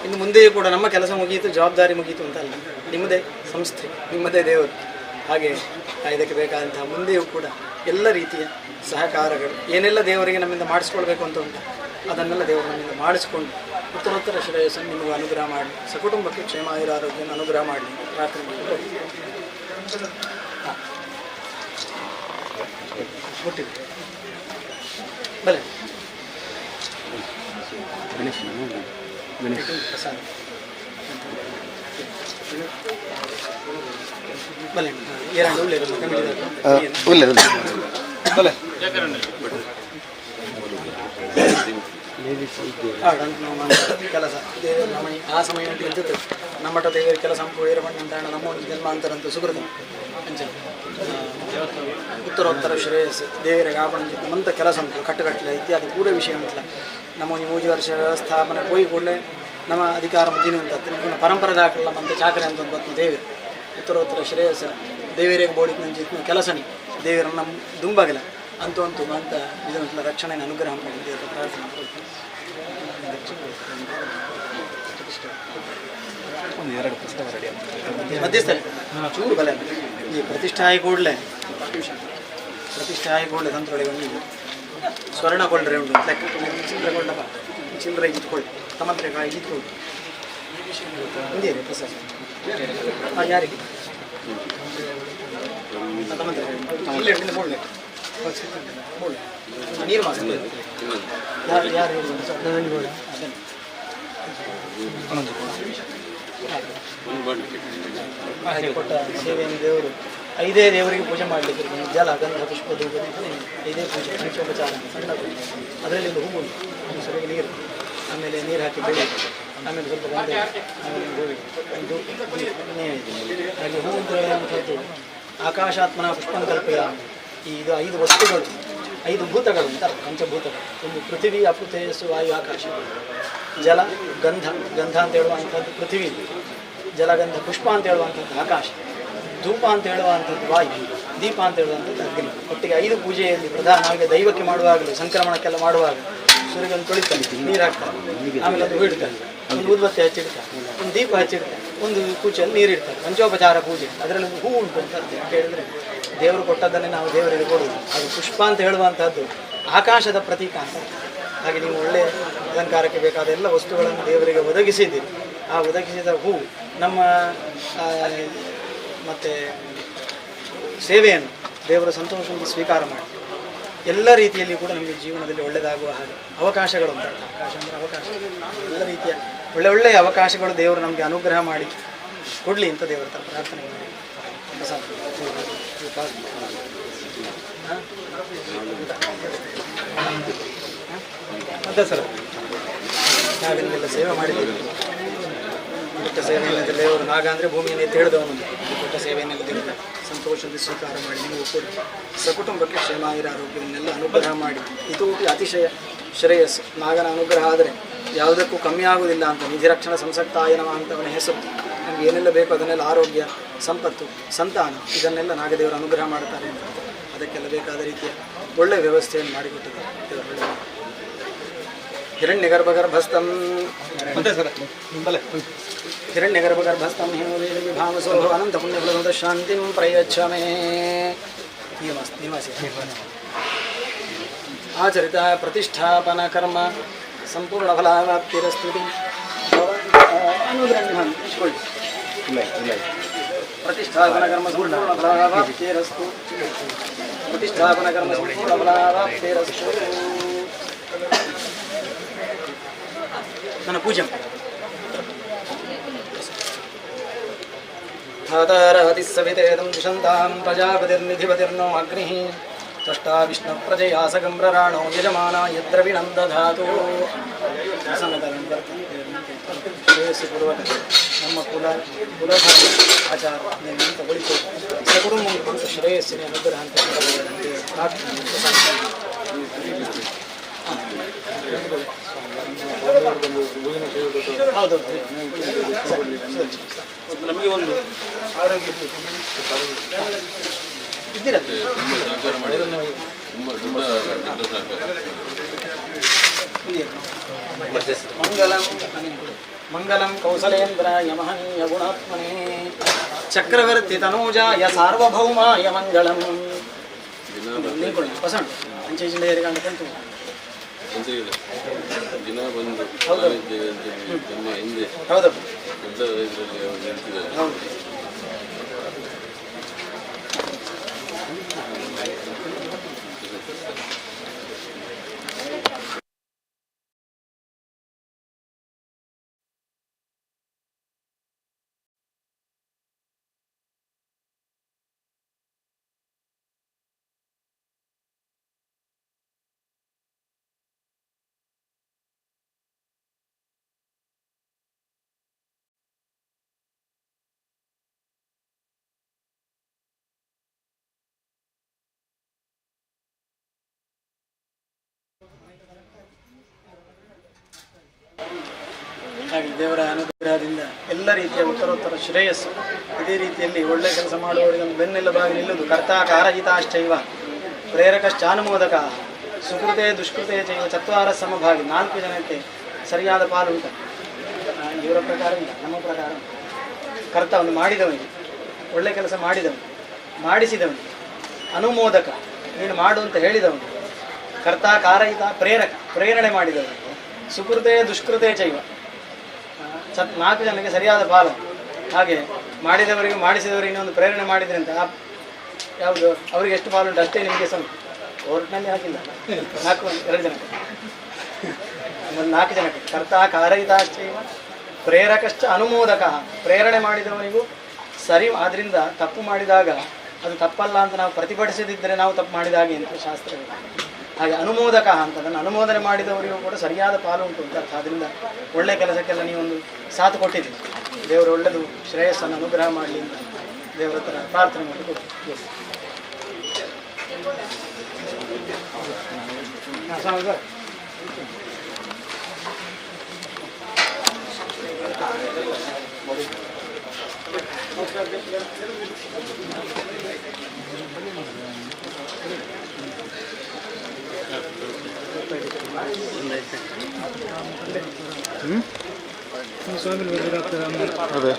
ಇನ್ನು ಮುಂದೆಯೂ ಕೂಡ ನಮ್ಮ ಕೆಲಸ ಮುಗಿಯಿತು, ಜವಾಬ್ದಾರಿ ಮುಗಿಯಿತು ಅಂತಲ್ಲ, ನಿಮ್ಮದೇ ಸಂಸ್ಥೆ, ನಿಮ್ಮದೇ ದೇವರು. ಹಾಗೆ ಇದಕ್ಕೆ ಬೇಕಾದಂತಹ ಮುಂದೆಯೂ ಕೂಡ ಎಲ್ಲ ರೀತಿಯ ಸಹಕಾರಗಳು ಏನೆಲ್ಲ ದೇವರಿಗೆ ನಮ್ಮಿಂದ ಮಾಡಿಸ್ಕೊಳ್ಬೇಕು ಅಂತ ಉಂಟು ಅದನ್ನೆಲ್ಲ ದೇವರು ನಮ್ಮಿಂದ ಮಾಡಿಸಿಕೊಂಡು ಉತ್ತರೋತ್ತರ ಶ್ರೇಯಸ್ಸನ್ನು ನಿಮಗೂ ಅನುಗ್ರಹ ಮಾಡಿ, ಸಕುಟುಂಬಕ್ಕೆ ಕ್ಷೇಮ ಆಯುರಾರೋಗ್ಯವನ್ನು ಅನುಗ್ರಹ ಮಾಡಿ ಪ್ರಾರ್ಥನೆ ಮಾಡಿ. ಹಾಂ ಮುಟ್ಟಿದೆ ಬಲೆ ಪ್ರಸಾದ ಬಲೆ ಎರಡು ಒಳ್ಳೆಯದು ಬಲೆ ಕೆಲಸ ದೇವರ ನಮನಿ ಆ ಸಮಯ ಇರ್ತದೆ. ನಮ್ಮಟ ದೇವರ ಕೆಲಸ ಅಂತ ನಮ್ಮ ಒಂದು ಜನ್ಮಾಂತರಂತೂ ಸುಕೃತ ಅಂಚೆ ಉತ್ತರೋತ್ತರ ಶ್ರೇಯಸ್ಸು ದೇವರಿಗೆ ಆಪಣಿಸಿದ್ದು ಮಂತ ಕೆಲಸ ಉಂಟು, ಕಟ್ಟುಕಟ್ಟಲೆ ಇತ್ಯಾದಿ ಪೂರ ವಿಷಯ ಉಂಟಲ್ಲ. ನಮ್ಮ 3 ವರ್ಷ ವ್ಯವಸ್ಥಾಪನೆ ಹೋಗಿ ಕೂಡಲೇ ನಮ್ಮ ಅಧಿಕಾರ ಮುಗಿನ ಅಂತ ಪುನಃ ಪರಂಪರೆ ದಾಖಲ ಮಂತ ಚಾಕರಿ ಅಂತ ಒಂದು ದೇವರು ಉತ್ತರೋತ್ತರ ಶ್ರೇಯಸ್ಸ ದೇವರಿಗೆ ಬೋಡಿಗೆ ನಂಜಿತ್ತು ಕೆಲಸನಿ ದೇವರನ್ನು ನಮ್ಮ ದುಂಬಾಗಲ ಅಂತೂ ಅಂತ ಇದನ್ನ ರಕ್ಷಣೆ ಅನುಗ್ರಹ ಮಾಡಿ ದೇವರ ಪ್ರಾರ್ಥನೆ ಮಾಡ್ಕೊಳ್ತೀನಿ. ಮಧ್ಯಸ್ಥ ಚೂರು ಬಲೆ ಈ ಪ್ರತಿಷ್ಠೆ ಆಗಿ ಕೂಡಲೇ ತಂತ್ರೊಳಗೆ ಒಂದು ಸ್ವರ್ಣ ಕೊಳ್ಳ್ರೆ ಉಂಟು ಲೆಕ್ಕ ಚಿಲ್ಲರೆ ಕೊಳ್ಳಪ್ಪ ಚಿಲ್ಲರೆ ಇಟ್ಕೊಳ್ಳಿ ತಮಂತ್ರೆ ಕಾಯಿ ಇಟ್ಕೊಳ್ಳಿ ಒಂದೇ ಪ್ರಸಾದ ಹಾಂ ಯಾರಿಗೆ ತಮಂತ್ರೆ ಇಲ್ಲಿ ಹಿಡಿದು ಕೊಳ್ಳಿ ನೀರು ಮಾಸ ಯಾರು ಕೊಟ್ಟ ಸೇವೆಯನ್ನು ದೇವರು 5 ದೇವರಿಗೆ ಪೂಜೆ ಮಾಡಲಿಕ್ಕೆ ಜಲ ಗಂಧ ಪುಷ್ಪ ಧೂಪ 5 ಪೂಜೆ ಪಂಚೋಪಚಾರ ಸಣ್ಣ ಪೂಜೆ. ಅದರಲ್ಲಿ ಒಂದು ಹೂವು ಒಂದು ಸರಿಗೆ ನೀರು, ಆಮೇಲೆ ನೀರು ಹಾಕಿ ಬೆಳೆ, ಆಮೇಲೆ ಸ್ವಲ್ಪ ಗಂಧ, ಆಮೇಲೆ ಗೋವಿ ಒಂದು ಹಾಗೆ ಹೂವು ಅಂತ ಹೇಳುವಂಥದ್ದು ಆಕಾಶಾತ್ಮನ ಪುಷ್ಪನ ಕಲ್ಪೆಯ ಇದು 5 ವಸ್ತುಗಳು 5 ಭೂತಗಳು ಅಂತ ಪಂಚಭೂತಗಳು. ಒಂದು ಪೃಥ್ವಿ, ಅಪ್ಪು, ತೇಜಸ್ಸು, ವಾಯು, ಆಕಾಶ. ಜಲ ಗಂಧ ಅಂತ ಹೇಳುವಂಥದ್ದು ಪೃಥ್ವಿ, ಜಲಗಂಧ ಪುಷ್ಪ ಅಂತ ಹೇಳುವಂಥದ್ದು ಆಕಾಶ, ಧೂಪ ಅಂತ ಹೇಳುವಂಥದ್ದು ವಾಯು, ದೀಪ ಅಂತ ಹೇಳುವಂಥದ್ದು ಅಗ್ನಿ. ಒಟ್ಟಿಗೆ 5 ಪೂಜೆಯಲ್ಲಿ ಪ್ರಧಾನವಾಗಿ ದೈವಕ್ಕೆ ಮಾಡುವಾಗಲೂ ಸಂಕ್ರಮಣಕ್ಕೆಲ್ಲ ಮಾಡುವಾಗ ಸೂರ್ಯಗಳನ್ನು ತೊಳಿತಾನೆ, ನೀರು ಹಾಕ್ತಾರೆ, ಆಮೇಲೆ ಅದು ಇಡ್ತಾರೆ, ಒಂದು ಉದ್ಬತ್ತಿ ಹಚ್ಚಿಡ್ತಾರೆ, ಒಂದು ದೀಪ ಹಚ್ಚಿಡ್ತಾರೆ, ಒಂದು ಕೂಚೆಯಲ್ಲಿ ನೀರು ಇಡ್ತಾರೆ. ಪಂಚೋಪಚಾರ ಪೂಜೆ. ಅದರಲ್ಲಿ ಹೂ ಉಂಟು ಅಂತ ಹೇಳಿದರೆ ದೇವರು ಕೊಟ್ಟದ್ದನ್ನೇ ನಾವು ದೇವರಿಗೆ ಕೊಡುವುದು. ಅದು ಪುಷ್ಪ ಅಂತ ಹೇಳುವಂಥದ್ದು ಆಕಾಶದ ಪ್ರತೀಕ ಅಂತ. ಹಾಗೆ ನೀವು ಒಳ್ಳೆಯ ಅಲಂಕಾರಕ್ಕೆ ಬೇಕಾದ ಎಲ್ಲ ವಸ್ತುಗಳನ್ನು ದೇವರಿಗೆ ಒದಗಿಸಿದ್ದೀರಿ. ಆ ಒದಗಿಸಿದ ಹೂ ನಮ್ಮ ಮತ್ತು ಸೇವೆಯನ್ನು ದೇವರ ಸಂತೋಷದಿಂದ ಸ್ವೀಕಾರ ಮಾಡಿ ಎಲ್ಲ ರೀತಿಯಲ್ಲಿ ಕೂಡ ನಮಗೆ ಜೀವನದಲ್ಲಿ ಒಳ್ಳೆಯದಾಗುವ ಹಾಗೆ ಅವಕಾಶಗಳು ಅಂತ. ಅವಕಾಶ ಅಂದರೆ ಅವಕಾಶ, ಎಲ್ಲ ರೀತಿಯ ಒಳ್ಳೆಯ ಅವಕಾಶಗಳು ದೇವರು ನಮಗೆ ಅನುಗ್ರಹ ಮಾಡಿ ಕೊಡಲಿ ಅಂತ ದೇವರ ಹತ್ರ ಪ್ರಾರ್ಥನೆ ಮಾಡಿ. ಮತ್ತೆ ಸರ್ ನಾವೆಲ್ಲ ಸೇವೆ ಮಾಡಿದ್ದೀವಿ. ದೊಡ್ಡ ಸೇವೆಯನ್ನು ದೇವರು ನಾಗ ಅಂದರೆ ಭೂಮಿಯನ್ನು ತಿಳಿದವನು. ದೊಡ್ಡ ಸೇವೆಯನ್ನು ದೇವರು ಸಂತೋಷದಿಂದ ಸ್ವೀಕಾರ ಮಾಡಿ ನೀವು ಕೂಡ ಸಕುಟುಂಬಕ್ಕೆ ಕ್ಷೇಮ ಆಯುರಾರೋಗ್ಯವನ್ನೆಲ್ಲ ಅನುಗ್ರಹ ಮಾಡಿ. ಇದು ಅತಿಶಯ ಶ್ರೇಯಸ್ಸು. ನಾಗನ ಅನುಗ್ರಹ ಆದರೆ ಯಾವುದಕ್ಕೂ ಕಮ್ಮಿ ಆಗುವುದಿಲ್ಲ ಅಂತ ನಿಧಿರಕ್ಷಣ ಸಂಸಕ್ತಾಯ ನಮಃ ಅಂತವನ ಹೆಸರು. ನಮಗೆ ಏನೆಲ್ಲ ಬೇಕೋ ಅದನ್ನೆಲ್ಲ ಆರೋಗ್ಯ, ಸಂಪತ್ತು, ಸಂತಾನ ಇದನ್ನೆಲ್ಲ ನಾಗದೇವರು ಅನುಗ್ರಹ ಮಾಡ್ತಾರೆ ಅಂತ ಅದಕ್ಕೆಲ್ಲ ಬೇಕಾದ ರೀತಿಯ ಒಳ್ಳೆಯ ವ್ಯವಸ್ಥೆಯನ್ನು ಮಾಡಿಕೊಟ್ಟಿದ್ದಾರೆ ದೇವರು. ಹಿರಣ್ಯಗರ್ಭಗರ್ಭಸ್ಥಂ ಹಿರಣ್ಯಗರ್ಭಗರ್ಭಸ್ಥಂ ಹೇಮವಿಭಾವಸೋ ಅನಂತ ಪುಣ್ಯಫಲದ ಶಾಂತಿಂ ಪ್ರಯಚ್ಛ ಮೇ. ನಿವಾಸಿ ಆಚರಿತ ಪ್ರತಿಷ್ಠಾಪನ ಕರ್ಮ ಸಂಪೂರ್ಣ ಫಲಾವಾಪ್ತಿರಸ್ತುತಿ. ಪ್ರತಿಷ್ಠಾಪನ ಕರ್ಮ ಸಂಪೂರ್ಣ ಫಲಾವಾಪ್ತಿರಸ್ತು. ಪ್ರತಿಷ್ಠಾಪನ ಕರ್ಮ ಸಂಪೂರ್ಣ ಫಲಾವಾಪ್ತಿರಸ್ತು. ನನ್ನ ಪೂಜೆ धातारहतिः सवितेदं दिशन्तां प्रजापतिर्निधिपतिर्नो अग्निः त्वष्टा विष्णुप्रजया सगम्रराणो यजमाना यद्रविणं दधातु. ಶ್ರೇಯಸ್ಸುಪೂರ್ವಕ ನಮ್ಮ ಕುಲಧರ್ಮ ಆಚಾರ ನಿನ್ನಂತ ಬಳಿತು ಸಕುಟುಂಬ ಶ್ರೇಯಸ್ಸಿನ ಅನುಗ್ರಹ ಅಂತ ಪ್ರಾರ್ಥನೆ. ಹೌದು, ನಮಗೆ ಒಂದು ಆರೋಗ್ಯ ಇದ್ದೀರ ಮಂಗಲಂ ಕೌಸಲೇಂದ್ರಾಯ ಮಹನೀಯ ಗುಣಾತ್ಮನೇ ಚಕ್ರವರ್ತಿ ತನೂಜಾಯ ಸಾರ್ವಭೌಮಾಯ ಮಂಗಳಂ. ಪಸಂಡ್ ಅಂಚೆ ಜಿಲ್ಲೆಯರಿಗೆ ಕಂಡು ದಿನ ಬಂದು ನಮ್ಮ ಹಿಂದೆ ಹೌದು ದೊಡ್ಡ ಇದರಲ್ಲಿ ನಿಲ್ತಿದ್ದಾರೆ. ಹಾಗೆ ದೇವರ ಅನುಗ್ರಹದಿಂದ ಎಲ್ಲ ರೀತಿಯ ಉತ್ತರೋತ್ತರ ಶ್ರೇಯಸ್ಸು. ಇದೇ ರೀತಿಯಲ್ಲಿ ಒಳ್ಳೆ ಕೆಲಸ ಮಾಡುವವರಿಗೆ ಬೆನ್ನೆಲುಬಾಗಿ ನಿಲ್ಲುವುದು. ಕರ್ತಾ ಕಾರಜಿತಾಶ್ಚೈವ ಪ್ರೇರಕಶ್ಚಾನುಮೋದಕ ಸುಕೃತೆ ದುಷ್ಕೃತೆ ಚೈವ ಚತ್ವಾರ ಸಮಭಾಗಿ. 4 ಜನಕ್ಕೆ ಸರಿಯಾದ ಪಾಲು ಉಂಟು. ಇವರ ಪ್ರಕಾರ ಇಲ್ಲ, ನಮ್ಮ ಪ್ರಕಾರ ಕರ್ತ ಒಂದು ಮಾಡಿದವನಿಗೆ, ಒಳ್ಳೆ ಕೆಲಸ ಮಾಡಿದವನು, ಮಾಡಿಸಿದವನಿಗೆ, ಅನುಮೋದಕ ನೀನು ಮಾಡು ಅಂತ ಹೇಳಿದವನು, ಕರ್ತ ಕಾರಯಿತ ಪ್ರೇರಕ ಪ್ರೇರಣೆ ಮಾಡಿದವನು, ಸುಕೃತೆ ದುಷ್ಕೃತೆ ಚೈವ 4 ಜನಕ್ಕೆ ಸರಿಯಾದ ಪಾಲು. ಹಾಗೆ ಮಾಡಿದವರಿಗೆ ಮಾಡಿಸಿದವರಿಗೆ ಇನ್ನೊಂದು ಪ್ರೇರಣೆ ಮಾಡಿದ್ರೆ ಅಂತ ಯಾವುದು ಅವರಿಗೆ ಎಷ್ಟು ಪಾಲು ಉಂಟು ಅಷ್ಟೇ ನಿಮಗೆ ಸ್ವಲ್ಪ ಕೋರ್ಟ್ನಲ್ಲಿ ಹಾಕಿಲ್ಲ. 2 ಜನಕ್ಕೆ ಒಂದು 4 ಜನಕ್ಕೆ ಕರ್ತ ಕಾರಯಿತಾಶ್ಚೈವ ಪ್ರೇರಕಶ್ಚ ಅನುಮೋದಕ. ಪ್ರೇರಣೆ ಮಾಡಿದವನಿಗೂ ಸರಿ. ಆದ್ದರಿಂದ ತಪ್ಪು ಮಾಡಿದಾಗ ಅದು ತಪ್ಪಲ್ಲ ಅಂತ ನಾವು ಪ್ರತಿಭಟಿಸದಿದ್ದರೆ ನಾವು ತಪ್ಪು ಮಾಡಿದ ಹಾಗೆ ಅಂತ ಶಾಸ್ತ್ರಗಳು. ಹಾಗೆ ಅನುಮೋದಕ ಅಂತ ಅದನ್ನು ಅನುಮೋದನೆ ಮಾಡಿದವರಿಗೂ ಕೂಡ ಸರಿಯಾದ ಪಾಲು ಉಂಟು ಅಂತ ಅರ್ಥ. ಆದ್ದರಿಂದ ಒಳ್ಳೆ ಕೆಲಸಕ್ಕೆಲ್ಲ ನೀವೊಂದು ಸಾಥ್ ಕೊಟ್ಟಿದ್ದೀರಿ. ದೇವರು ಒಳ್ಳೆಯದು ಶ್ರೇಯಸ್ಸನ್ನು ಅನುಗ್ರಹ ಮಾಡಲಿ ಅಂತ ದೇವರ ಹತ್ರ ಪ್ರಾರ್ಥನೆ ಮಾಡಿ ಅದೇ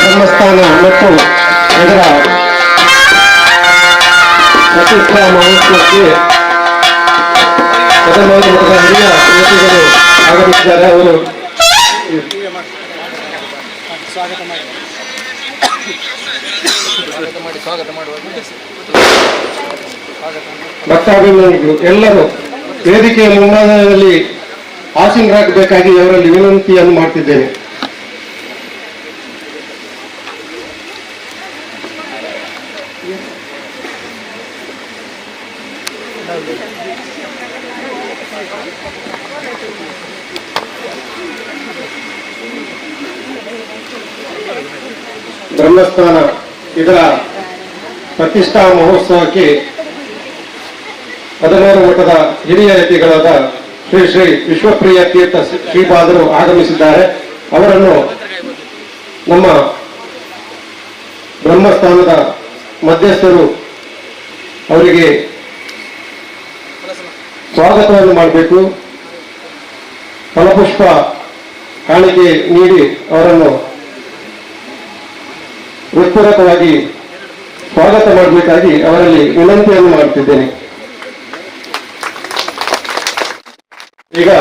ಬ್ರಹ್ಮಸ್ಥಾನ ಮತ್ತು ಇದರ ಪ್ರತಿಷ್ಠಾ ಮಹೋತ್ಸವಕ್ಕೆ ಮೊದಲನೇ ಮಠದ ಹಿರಿಯ ಯುವತಿಗಳು ಆಗಮಿಸಿದ್ದಾರೆ. ಅವರು ಭಕ್ತಾಭಿಮಾನಿಗಳು ಎಲ್ಲರೂ ವೇದಿಕೆಯ ಮುಂಭಾಗದಲ್ಲಿ ಆಸೀನರಾಗಬೇಕಾಗಿ ಅವರಲ್ಲಿ ವಿನಂತಿಯನ್ನು ಮಾಡ್ತಿದ್ದೇನೆ. ಬ್ರಹ್ಮಸ್ಥಾನ ಇದರ ಪ್ರತಿಷ್ಠಾ ಮಹೋತ್ಸವಕ್ಕೆ 16 ಮಠದ ಹಿರಿಯ ಯತಿಗಳಾದ ಶ್ರೀ ಶ್ರೀ ವಿಶ್ವಪ್ರಿಯ ತೀರ್ಥ ಶ್ರೀಪಾದರು ಆಗಮಿಸಿದ್ದಾರೆ. ಅವರನ್ನು ನಮ್ಮ ಬ್ರಹ್ಮಸ್ಥಾನದ ಮಧ್ಯಸ್ಥರು ಅವರಿಗೆ ಸ್ವಾಗತವನ್ನು ಮಾಡಬೇಕು. ಫಲಪುಷ್ಪ ಕಾಣಿಕೆ ನೀಡಿ ಅವರನ್ನು ಹೃತ್ಪೂರ್ವಕವಾಗಿ ಸ್ವಾಗತ ಮಾಡಬೇಕಾಗಿ ಅವರಲ್ಲಿ ವಿನಂತಿಯನ್ನು ಮಾಡುತ್ತಿದ್ದೇನೆ. ಈಗ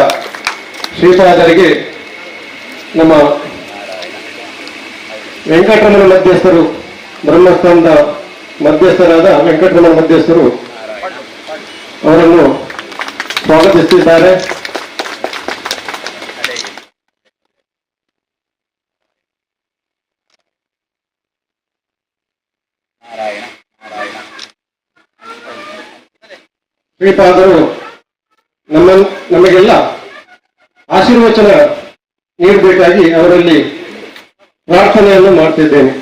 ಶ್ರೀಪಾದರಿಗೆ ನಮ್ಮ ವೆಂಕಟರಮಣ ಮಧ್ಯಸ್ಥರು, ಬ್ರಹ್ಮಸ್ಥಾನದ ಮಧ್ಯಸ್ಥರಾದ ವೆಂಕಟರಮಣ ಮಧ್ಯಸ್ಥರು ಅವರನ್ನು ಸ್ವಾಗತಿಸುತ್ತಿದ್ದಾರೆ. ಶ್ರೀಪಾದರು ನಮಗೆಲ್ಲ ಆಶೀರ್ವಚನ ನೀಡಬೇಕಾಗಿ ಅವರಲ್ಲಿ ಪ್ರಾರ್ಥನೆಯನ್ನು ಮಾಡ್ತಿದ್ದೇನೆ.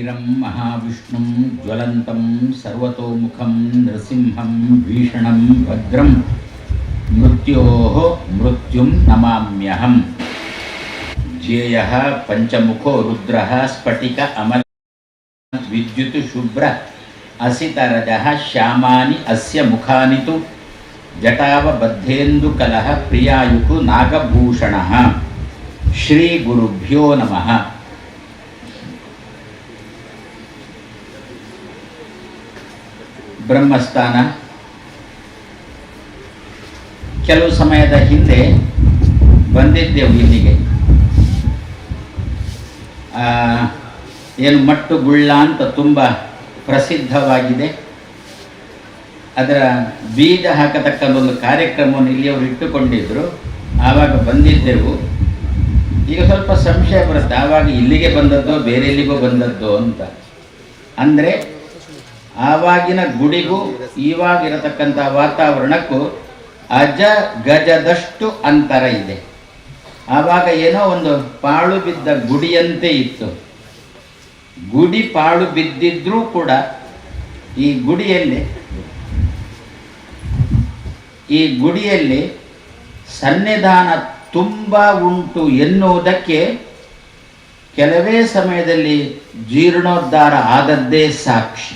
वीरं महाविष्णुं ज्वलन्तं सर्वतोमुखं नृसिंहं भीषणं भद्रं मृत्योः मृत्युं नमाम्यहम्। ज्येयः पंचमुखो रुद्रः स्फटिक अमल विद्युत् शुभ्र असितरजः श्यामानि अस्य मुखानि तु जटावबद्धेन्दुकलः प्रियायुः नागभूषणः। श्री गुरुभ्यो नमः। ಬ್ರಹ್ಮಸ್ಥಾನ ಕೆಲವು ಸಮಯದ ಹಿಂದೆ ಬಂದಿದ್ದೆವು ಇಲ್ಲಿಗೆ. ಏನು ಮಟ್ಟು ಗುಳ್ಳ ಅಂತ ತುಂಬ ಪ್ರಸಿದ್ಧವಾಗಿದೆ. ಅದರ ಬೀಜ ಹಾಕತಕ್ಕಂಥ ಒಂದು ಕಾರ್ಯಕ್ರಮವನ್ನು ಇಲ್ಲಿಯವರು ಇಟ್ಟುಕೊಂಡಿದ್ದರು. ಆವಾಗ ಬಂದಿದ್ದೆವು. ಈಗ ಸ್ವಲ್ಪ ಸಂಶಯ ಬರುತ್ತೆ, ಆವಾಗ ಇಲ್ಲಿಗೆ ಬಂದದ್ದೋ ಬೇರೆ ಎಲ್ಲಿಗೋ ಬಂದದ್ದೋ ಅಂತ. ಅಂದರೆ ಆವಾಗಿನ ಗುಡಿಗೂ ಇವಾಗಿರತಕ್ಕಂಥ ವಾತಾವರಣಕ್ಕೂ ಅಜ ಗಜದಷ್ಟು ಅಂತರ ಇದೆ. ಆವಾಗ ಏನೋ ಒಂದು ಪಾಳು ಬಿದ್ದ ಗುಡಿಯಂತೆ ಇತ್ತು. ಗುಡಿ ಪಾಳು ಬಿದ್ದಿದ್ರೂ ಕೂಡ ಈ ಗುಡಿಯಲ್ಲಿ ಸನ್ನಿಧಾನ ತುಂಬ ಉಂಟು ಎನ್ನುವುದಕ್ಕೆ ಕೆಲವೇ ಸಮಯದಲ್ಲಿ ಜೀರ್ಣೋದ್ಧಾರ ಆದದ್ದೇ ಸಾಕ್ಷಿ.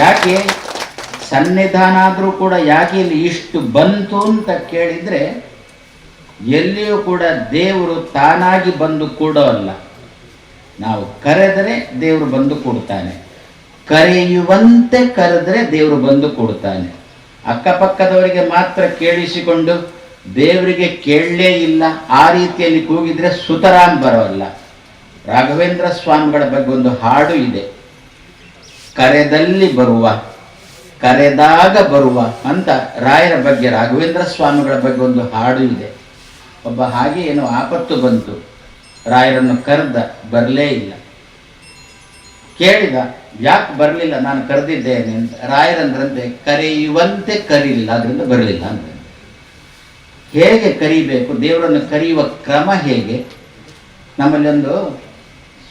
ಯಾಕೆ ಸನ್ನಿಧಾನ ಆದರೂ ಕೂಡ ಯಾಕೆ ಇಲ್ಲಿ ಇಷ್ಟು ಬಂತು ಅಂತ ಕೇಳಿದರೆ, ಎಲ್ಲಿಯೂ ಕೂಡ ದೇವರು ತಾನಾಗಿ ಬಂದು ಕೂಡೋ ಅಲ್ಲ. ನಾವು ಕರೆದರೆ ದೇವರು ಬಂದು ಕೊಡ್ತಾನೆ, ಕರೆಯುವಂತೆ ಕರೆದರೆ ದೇವರು ಬಂದು ಕೊಡ್ತಾನೆ. ಅಕ್ಕಪಕ್ಕದವರಿಗೆ ಮಾತ್ರ ಕೇಳಿಸಿಕೊಂಡು ದೇವರಿಗೆ ಕೇಳಲೇ ಇಲ್ಲ ಆ ರೀತಿಯಲ್ಲಿ ಕೂಗಿದ್ರೆ ಸುತರಾಮ್ ಬರೋಲ್ಲ. ರಾಘವೇಂದ್ರ ಸ್ವಾಮಿಗಳ ಬಗ್ಗೆ ಒಂದು ಹಾಡು ಇದೆ, ಕರೆದಲ್ಲಿ ಬರುವ ಕರೆದಾಗ ಬರುವ ಅಂತ. ರಾಯರ ಬಗ್ಗೆ ರಾಘವೇಂದ್ರ ಸ್ವಾಮಿಗಳ ಬಗ್ಗೆ ಒಂದು ಹಾಡು ಇದೆ. ಒಬ್ಬ ಹಾಗೆ ಏನೋ ಆಪತ್ತು ಬಂತು, ರಾಯರನ್ನು ಕರೆದ, ಬರಲೇ ಇಲ್ಲ. ಕೇಳಿದ, ಯಾಕೆ ಬರಲಿಲ್ಲ? ನಾನು ಕರೆದಿದ್ದೇನೆ ಅಂತ. ರಾಯರಂದ್ರಂತೆ, ಕರೆಯುವಂತೆ ಕರೀಲಿಲ್ಲ, ಅದರಿಂದ ಬರಲಿಲ್ಲ ಅಂತ. ಹೇಗೆ ಕರಿಬೇಕು? ದೇವರನ್ನು ಕರೆಯುವ ಕ್ರಮ ಹೇಗೆ? ನಮ್ಮಲ್ಲಿ ಒಂದು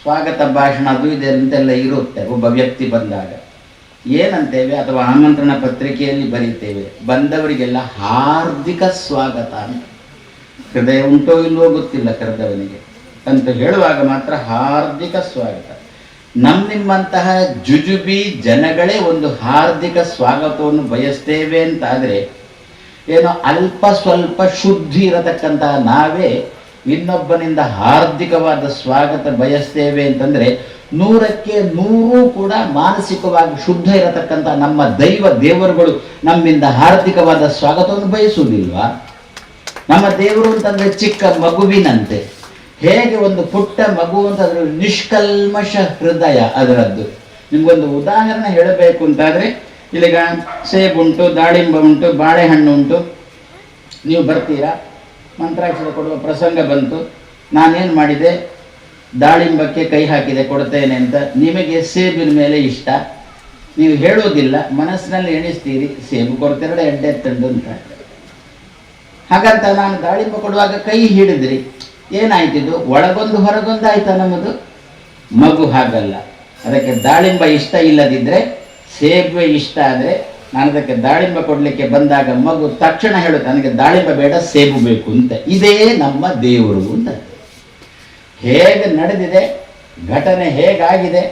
ಸ್ವಾಗತ ಭಾಷಣ ಅದು ಇದೆ ಅಂತೆಲ್ಲ ಇರುತ್ತೆ. ಒಬ್ಬ ವ್ಯಕ್ತಿ ಬಂದಾಗ ಏನಂತೇವೆ, ಅಥವಾ ಆಮಂತ್ರಣ ಪತ್ರಿಕೆಯಲ್ಲಿ ಬರೀತೇವೆ, ಬಂದವರಿಗೆಲ್ಲ ಹಾರ್ದಿಕ ಸ್ವಾಗತ ಅಂತ. ಹೃದಯ ಉಂಟೋ ಇಲ್ಲವೋ ಗೊತ್ತಿಲ್ಲ ಕರೆದವನಿಗೆ ಅಂತ ಹೇಳುವಾಗ ಮಾತ್ರ ಹಾರ್ದಿಕ ಸ್ವಾಗತ. ನಿಮ್ಮಂತಹ ಜುಜುಬಿ ಜನಗಳೇ ಒಂದು ಹಾರ್ದಿಕ ಸ್ವಾಗತವನ್ನು ಬಯಸ್ತೇವೆ ಅಂತಾದರೆ, ಏನೋ ಅಲ್ಪ ಸ್ವಲ್ಪ ಶುದ್ಧಿ ಇರತಕ್ಕಂತಹ ನಾವೇ ಇನ್ನೊಬ್ಬನಿಂದ ಹಾರ್ದಿಕವಾದ ಸ್ವಾಗತ ಬಯಸ್ತೇವೆ ಅಂತಂದರೆ, 100ಕ್ಕೆ 100 ಕೂಡ ಮಾನಸಿಕವಾಗಿ ಶುದ್ಧ ಇರತಕ್ಕಂಥ ನಮ್ಮ ದೇವರುಗಳು ನಮ್ಮಿಂದ ಹಾರ್ದಿಕವಾದ ಸ್ವಾಗತವನ್ನು ಬಯಸುವುದಿಲ್ವಾ? ನಮ್ಮ ದೇವರು ಅಂತಂದರೆ ಚಿಕ್ಕ ಮಗುವಿನಂತೆ. ಹೇಗೆ ಒಂದು ಪುಟ್ಟ ಮಗು ಅಂತಂದ್ರೆ ನಿಷ್ಕಲ್ಮಶ ಹೃದಯ ಅದರದ್ದು. ನಿಮ್ಗೊಂದು ಉದಾಹರಣೆ ಹೇಳಬೇಕು ಅಂತಾದರೆ, ಇಲ್ಲಿಗ ಸೇಬುಂಟು, ದಾಳಿಂಬ ಉಂಟು, ಬಾಳೆಹಣ್ಣು ಉಂಟು. ನೀವು ಬರ್ತೀರಾ, ಮಂತ್ರಾಕ್ಷರ ಕೊಡುವ ಪ್ರಸಂಗ ಬಂತು. ನಾನೇನು ಮಾಡಿದೆ, ದಾಳಿಂಬಕ್ಕೆ ಕೈ ಹಾಕಿದೆ, ಕೊಡ್ತೇನೆ ಅಂತ. ನಿಮಗೆ ಸೇಬಿನ ಮೇಲೆ ಇಷ್ಟ, ನೀವು ಹೇಳೋದಿಲ್ಲ, ಮನಸ್ಸಿನಲ್ಲಿ ಎಣಿಸ್ತೀರಿ, ಸೇಬು ಕೊಡ್ತಿರಡೆ ಎಡ್ಡೆ ತಂದು ಅಂತ. ಹಾಗಂತ ನಾನು ದಾಳಿಂಬ ಕೊಡುವಾಗ ಕೈ ಹಿಡಿದ್ರಿ, ಏನಾಯ್ತಿದ್ದು? ಒಳಗೊಂದು ಹೊರಗೊಂದು ಆಯ್ತಾ ನಮ್ಮದು? ಮಗು ಹಾಗಲ್ಲ. ಅದಕ್ಕೆ ದಾಳಿಂಬ ಇಷ್ಟ ಇಲ್ಲದಿದ್ದರೆ, ಸೇಬು ಇಷ್ಟ ಆದರೆ, ನಾನು ಅದಕ್ಕೆ ದಾಳಿಂಬ ಕೊಡಲಿಕ್ಕೆ ಬಂದಾಗ ಮಗು ತಕ್ಷಣ ಹೇಳುತ್ತೆ, ನನಗೆ ದಾಳಿಂಬ ಬೇಡ, ಸೇಬು ಬೇಕು ಅಂತ. ಇದೇ ನಮ್ಮ ದೇವರು ಅಂತ. ಹೇಗೆ ನಡೆದಿದೆ ಘಟನೆ, ಹೇಗಾಗಿದೆ,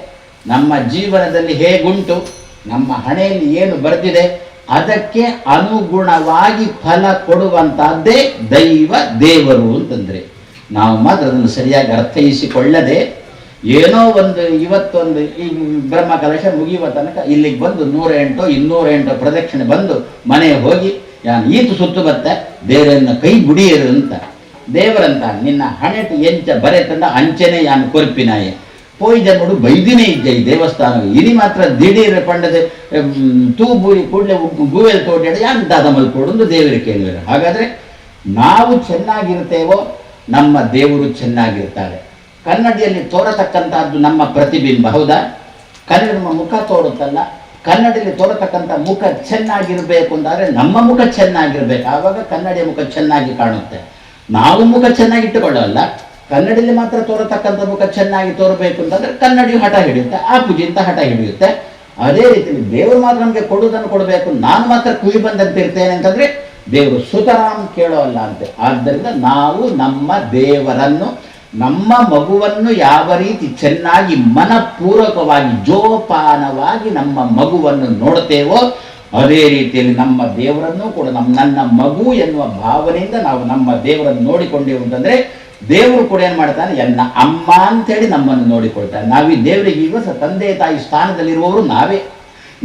ನಮ್ಮ ಜೀವನದಲ್ಲಿ ಹೇಗುಂಟು, ನಮ್ಮ ಹಣೆಯಲ್ಲಿ ಏನು ಬರೆದಿದೆ, ಅದಕ್ಕೆ ಅನುಗುಣವಾಗಿ ಫಲ ಕೊಡುವಂತಹದ್ದೇ ದೈವ ದೇವರು ಅಂತಂದರೆ, ನಾವು ಮಾತ್ರ ಅದನ್ನು ಸರಿಯಾಗಿ ಅರ್ಥೈಸಿಕೊಳ್ಳದೆ ಏನೋ ಒಂದು ಇವತ್ತೊಂದು ಈ ಬ್ರಹ್ಮ ಕಲಶ ಮುಗಿಯುವ ತನಕ ಇಲ್ಲಿಗೆ ಬಂದು 108 208 ಪ್ರದಕ್ಷಿಣೆ ಬಂದು ಮನೆಗೆ ಹೋಗಿ ಈತು ಸುತ್ತು ಬತ್ತೆ ದೇವರನ್ನ ಕೈ ಬುಡಿಯರು ಅಂತ. ದೇವರಂತ ನಿನ್ನ ಹಣೆಟು ಎಂಚ ಬರೆ ತಂದ ಅಂಚನೆ ಯಾನು ಕೊರ್ಪಿನಾಯೆ ಪೋಯ್ ಜನರು ಬೈದಿನೇ ಇದ್ದ ಈ ದೇವಸ್ಥಾನ ಇನಿ ಮಾತ್ರ ದಿಢೀರ್ ಪಂಡದೆ ತೂ ಬೂರಿ ಕೂಡಲೇ ಗೂವೆಲ್ ತೋಟಾಡ ಯಾನ್ ದಾದ ಮಲ್ಕೊಡೊಂದು ದೇವರಿಗೆ ಕೇಳಿದ್ರು. ಹಾಗಾದರೆ ನಾವು ಚೆನ್ನಾಗಿರ್ತೇವೋ ನಮ್ಮ ದೇವರು ಚೆನ್ನಾಗಿರ್ತಾರೆ. ಕನ್ನಡಿಯಲ್ಲಿ ತೋರತಕ್ಕಂಥದ್ದು ನಮ್ಮ ಪ್ರತಿಬಿಂಬ, ಹೌದಾ? ಕನ್ನಡ ನಮ್ಮ ಮುಖ ತೋರುತ್ತಲ್ಲ, ಕನ್ನಡಿಯಲ್ಲಿ ತೋರತಕ್ಕಂಥ ಮುಖ ಚೆನ್ನಾಗಿರಬೇಕು ಅಂತಾದರೆ ನಮ್ಮ ಮುಖ ಚೆನ್ನಾಗಿರ್ಬೇಕು. ಆವಾಗ ಕನ್ನಡಿಯ ಮುಖ ಚೆನ್ನಾಗಿ ಕಾಣುತ್ತೆ. ನಾವು ಮುಖ ಚೆನ್ನಾಗಿಟ್ಟುಕೊಳ್ಳಲ್ಲ, ಕನ್ನಡಿಯಲ್ಲಿ ಮಾತ್ರ ತೋರತಕ್ಕಂಥ ಮುಖ ಚೆನ್ನಾಗಿ ತೋರಬೇಕು ಅಂತಂದ್ರೆ ಕನ್ನಡಿಯು ಹಠ ಹಿಡಿಯುತ್ತೆ, ಆ ಪೂಜೆ ಅಂತ ಹಠ ಹಿಡಿಯುತ್ತೆ. ಅದೇ ರೀತಿ ದೇವರು ಮಾತ್ರ ನಮಗೆ ಕೊಡುವುದನ್ನು ಕೊಡಬೇಕು, ನಾನು ಮಾತ್ರ ಖುಷಿ ಬಂದಂತಿರ್ತೇನೆ ಅಂತಂದ್ರೆ ದೇವರು ಸುತರಾಮ್ ಕೇಳೋ ಅಲ್ಲ ಅಂತೆ. ಆದ್ದರಿಂದ ನಾವು ನಮ್ಮ ದೇವರನ್ನು, ನಮ್ಮ ಮಗುವನ್ನು ಯಾವ ರೀತಿ ಚೆನ್ನಾಗಿ ಮನಪೂರ್ವಕವಾಗಿ ಜೋಪಾನವಾಗಿ ನಮ್ಮ ಮಗುವನ್ನು ನೋಡ್ತೇವೋ ಅದೇ ರೀತಿಯಲ್ಲಿ ನಮ್ಮ ದೇವರನ್ನು ಕೂಡ ನನ್ನ ಮಗು ಎನ್ನುವ ಭಾವನೆಯಿಂದ ನಾವು ನಮ್ಮ ದೇವರನ್ನು ನೋಡಿಕೊಂಡೇವು ಅಂತಂದ್ರೆ ದೇವರು ಕೂಡ ಏನ್ ಮಾಡ್ತಾನೆ, ಎನ್ನ ಅಮ್ಮ ಅಂತೇಳಿ ನಮ್ಮನ್ನು ನೋಡಿಕೊಳ್ತಾನೆ. ನಾವೀ ದೇವರಿಗೆ ಈಗ ತಂದೆ ತಾಯಿ ಸ್ಥಾನದಲ್ಲಿರುವವರು ನಾವೇ.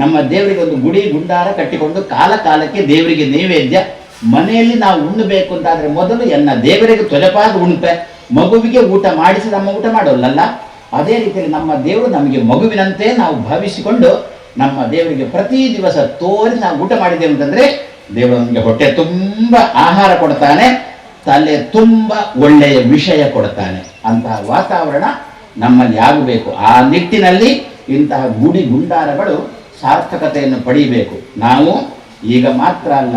ನಮ್ಮ ದೇವರಿಗೆ ಒಂದು ಗುಡಿ ಗುಂಡಾರ ಕಟ್ಟಿಕೊಂಡು ಕಾಲ ಕಾಲಕ್ಕೆ ದೇವರಿಗೆ ನೈವೇದ್ಯ ಮನೆಯಲ್ಲಿ ನಾವು ಉಣ್ಣಬೇಕು ಅಂತಾದ್ರೆ ಮೊದಲು ಎನ್ನ ದೇವರಿಗೆ ತ್ವಜಪಾದ ಉಣ್ಪೆ, ಮಗುವಿಗೆ ಊಟ ಮಾಡಿಸಿ ನಮ್ಮ ಊಟ ಮಾಡೋಲ್ಲಲ್ಲ. ಅದೇ ರೀತಿಯಲ್ಲಿ ನಮ್ಮ ದೇವರು ನಮಗೆ ಮಗುವಿನಂತೆ ನಾವು ಭಾವಿಸಿಕೊಂಡು ನಮ್ಮ ದೇವರಿಗೆ ಪ್ರತಿ ದಿವಸ ತೋರಿ ನಾವು ಊಟ ಮಾಡಿದ್ದೇವೆ ಅಂತಂದ್ರೆ ದೇವರು ನಮಗೆ ಹೊಟ್ಟೆ ತುಂಬ ಆಹಾರ ಕೊಡ್ತಾನೆ, ತಲೆ ತುಂಬ ಒಳ್ಳೆಯ ವಿಷಯ ಕೊಡ್ತಾನೆ. ಅಂತಹ ವಾತಾವರಣ ನಮ್ಮಲ್ಲಿ ಆಗಬೇಕು. ಆ ನಿಟ್ಟಿನಲ್ಲಿ ಇಂತಹ ಗುಡಿ ಗುಂಡಾರಗಳು ಸಾರ್ಥಕತೆಯನ್ನು ಪಡೆಯಬೇಕು. ನಾವು ಈಗ ಮಾತ್ರ ಅಲ್ಲ,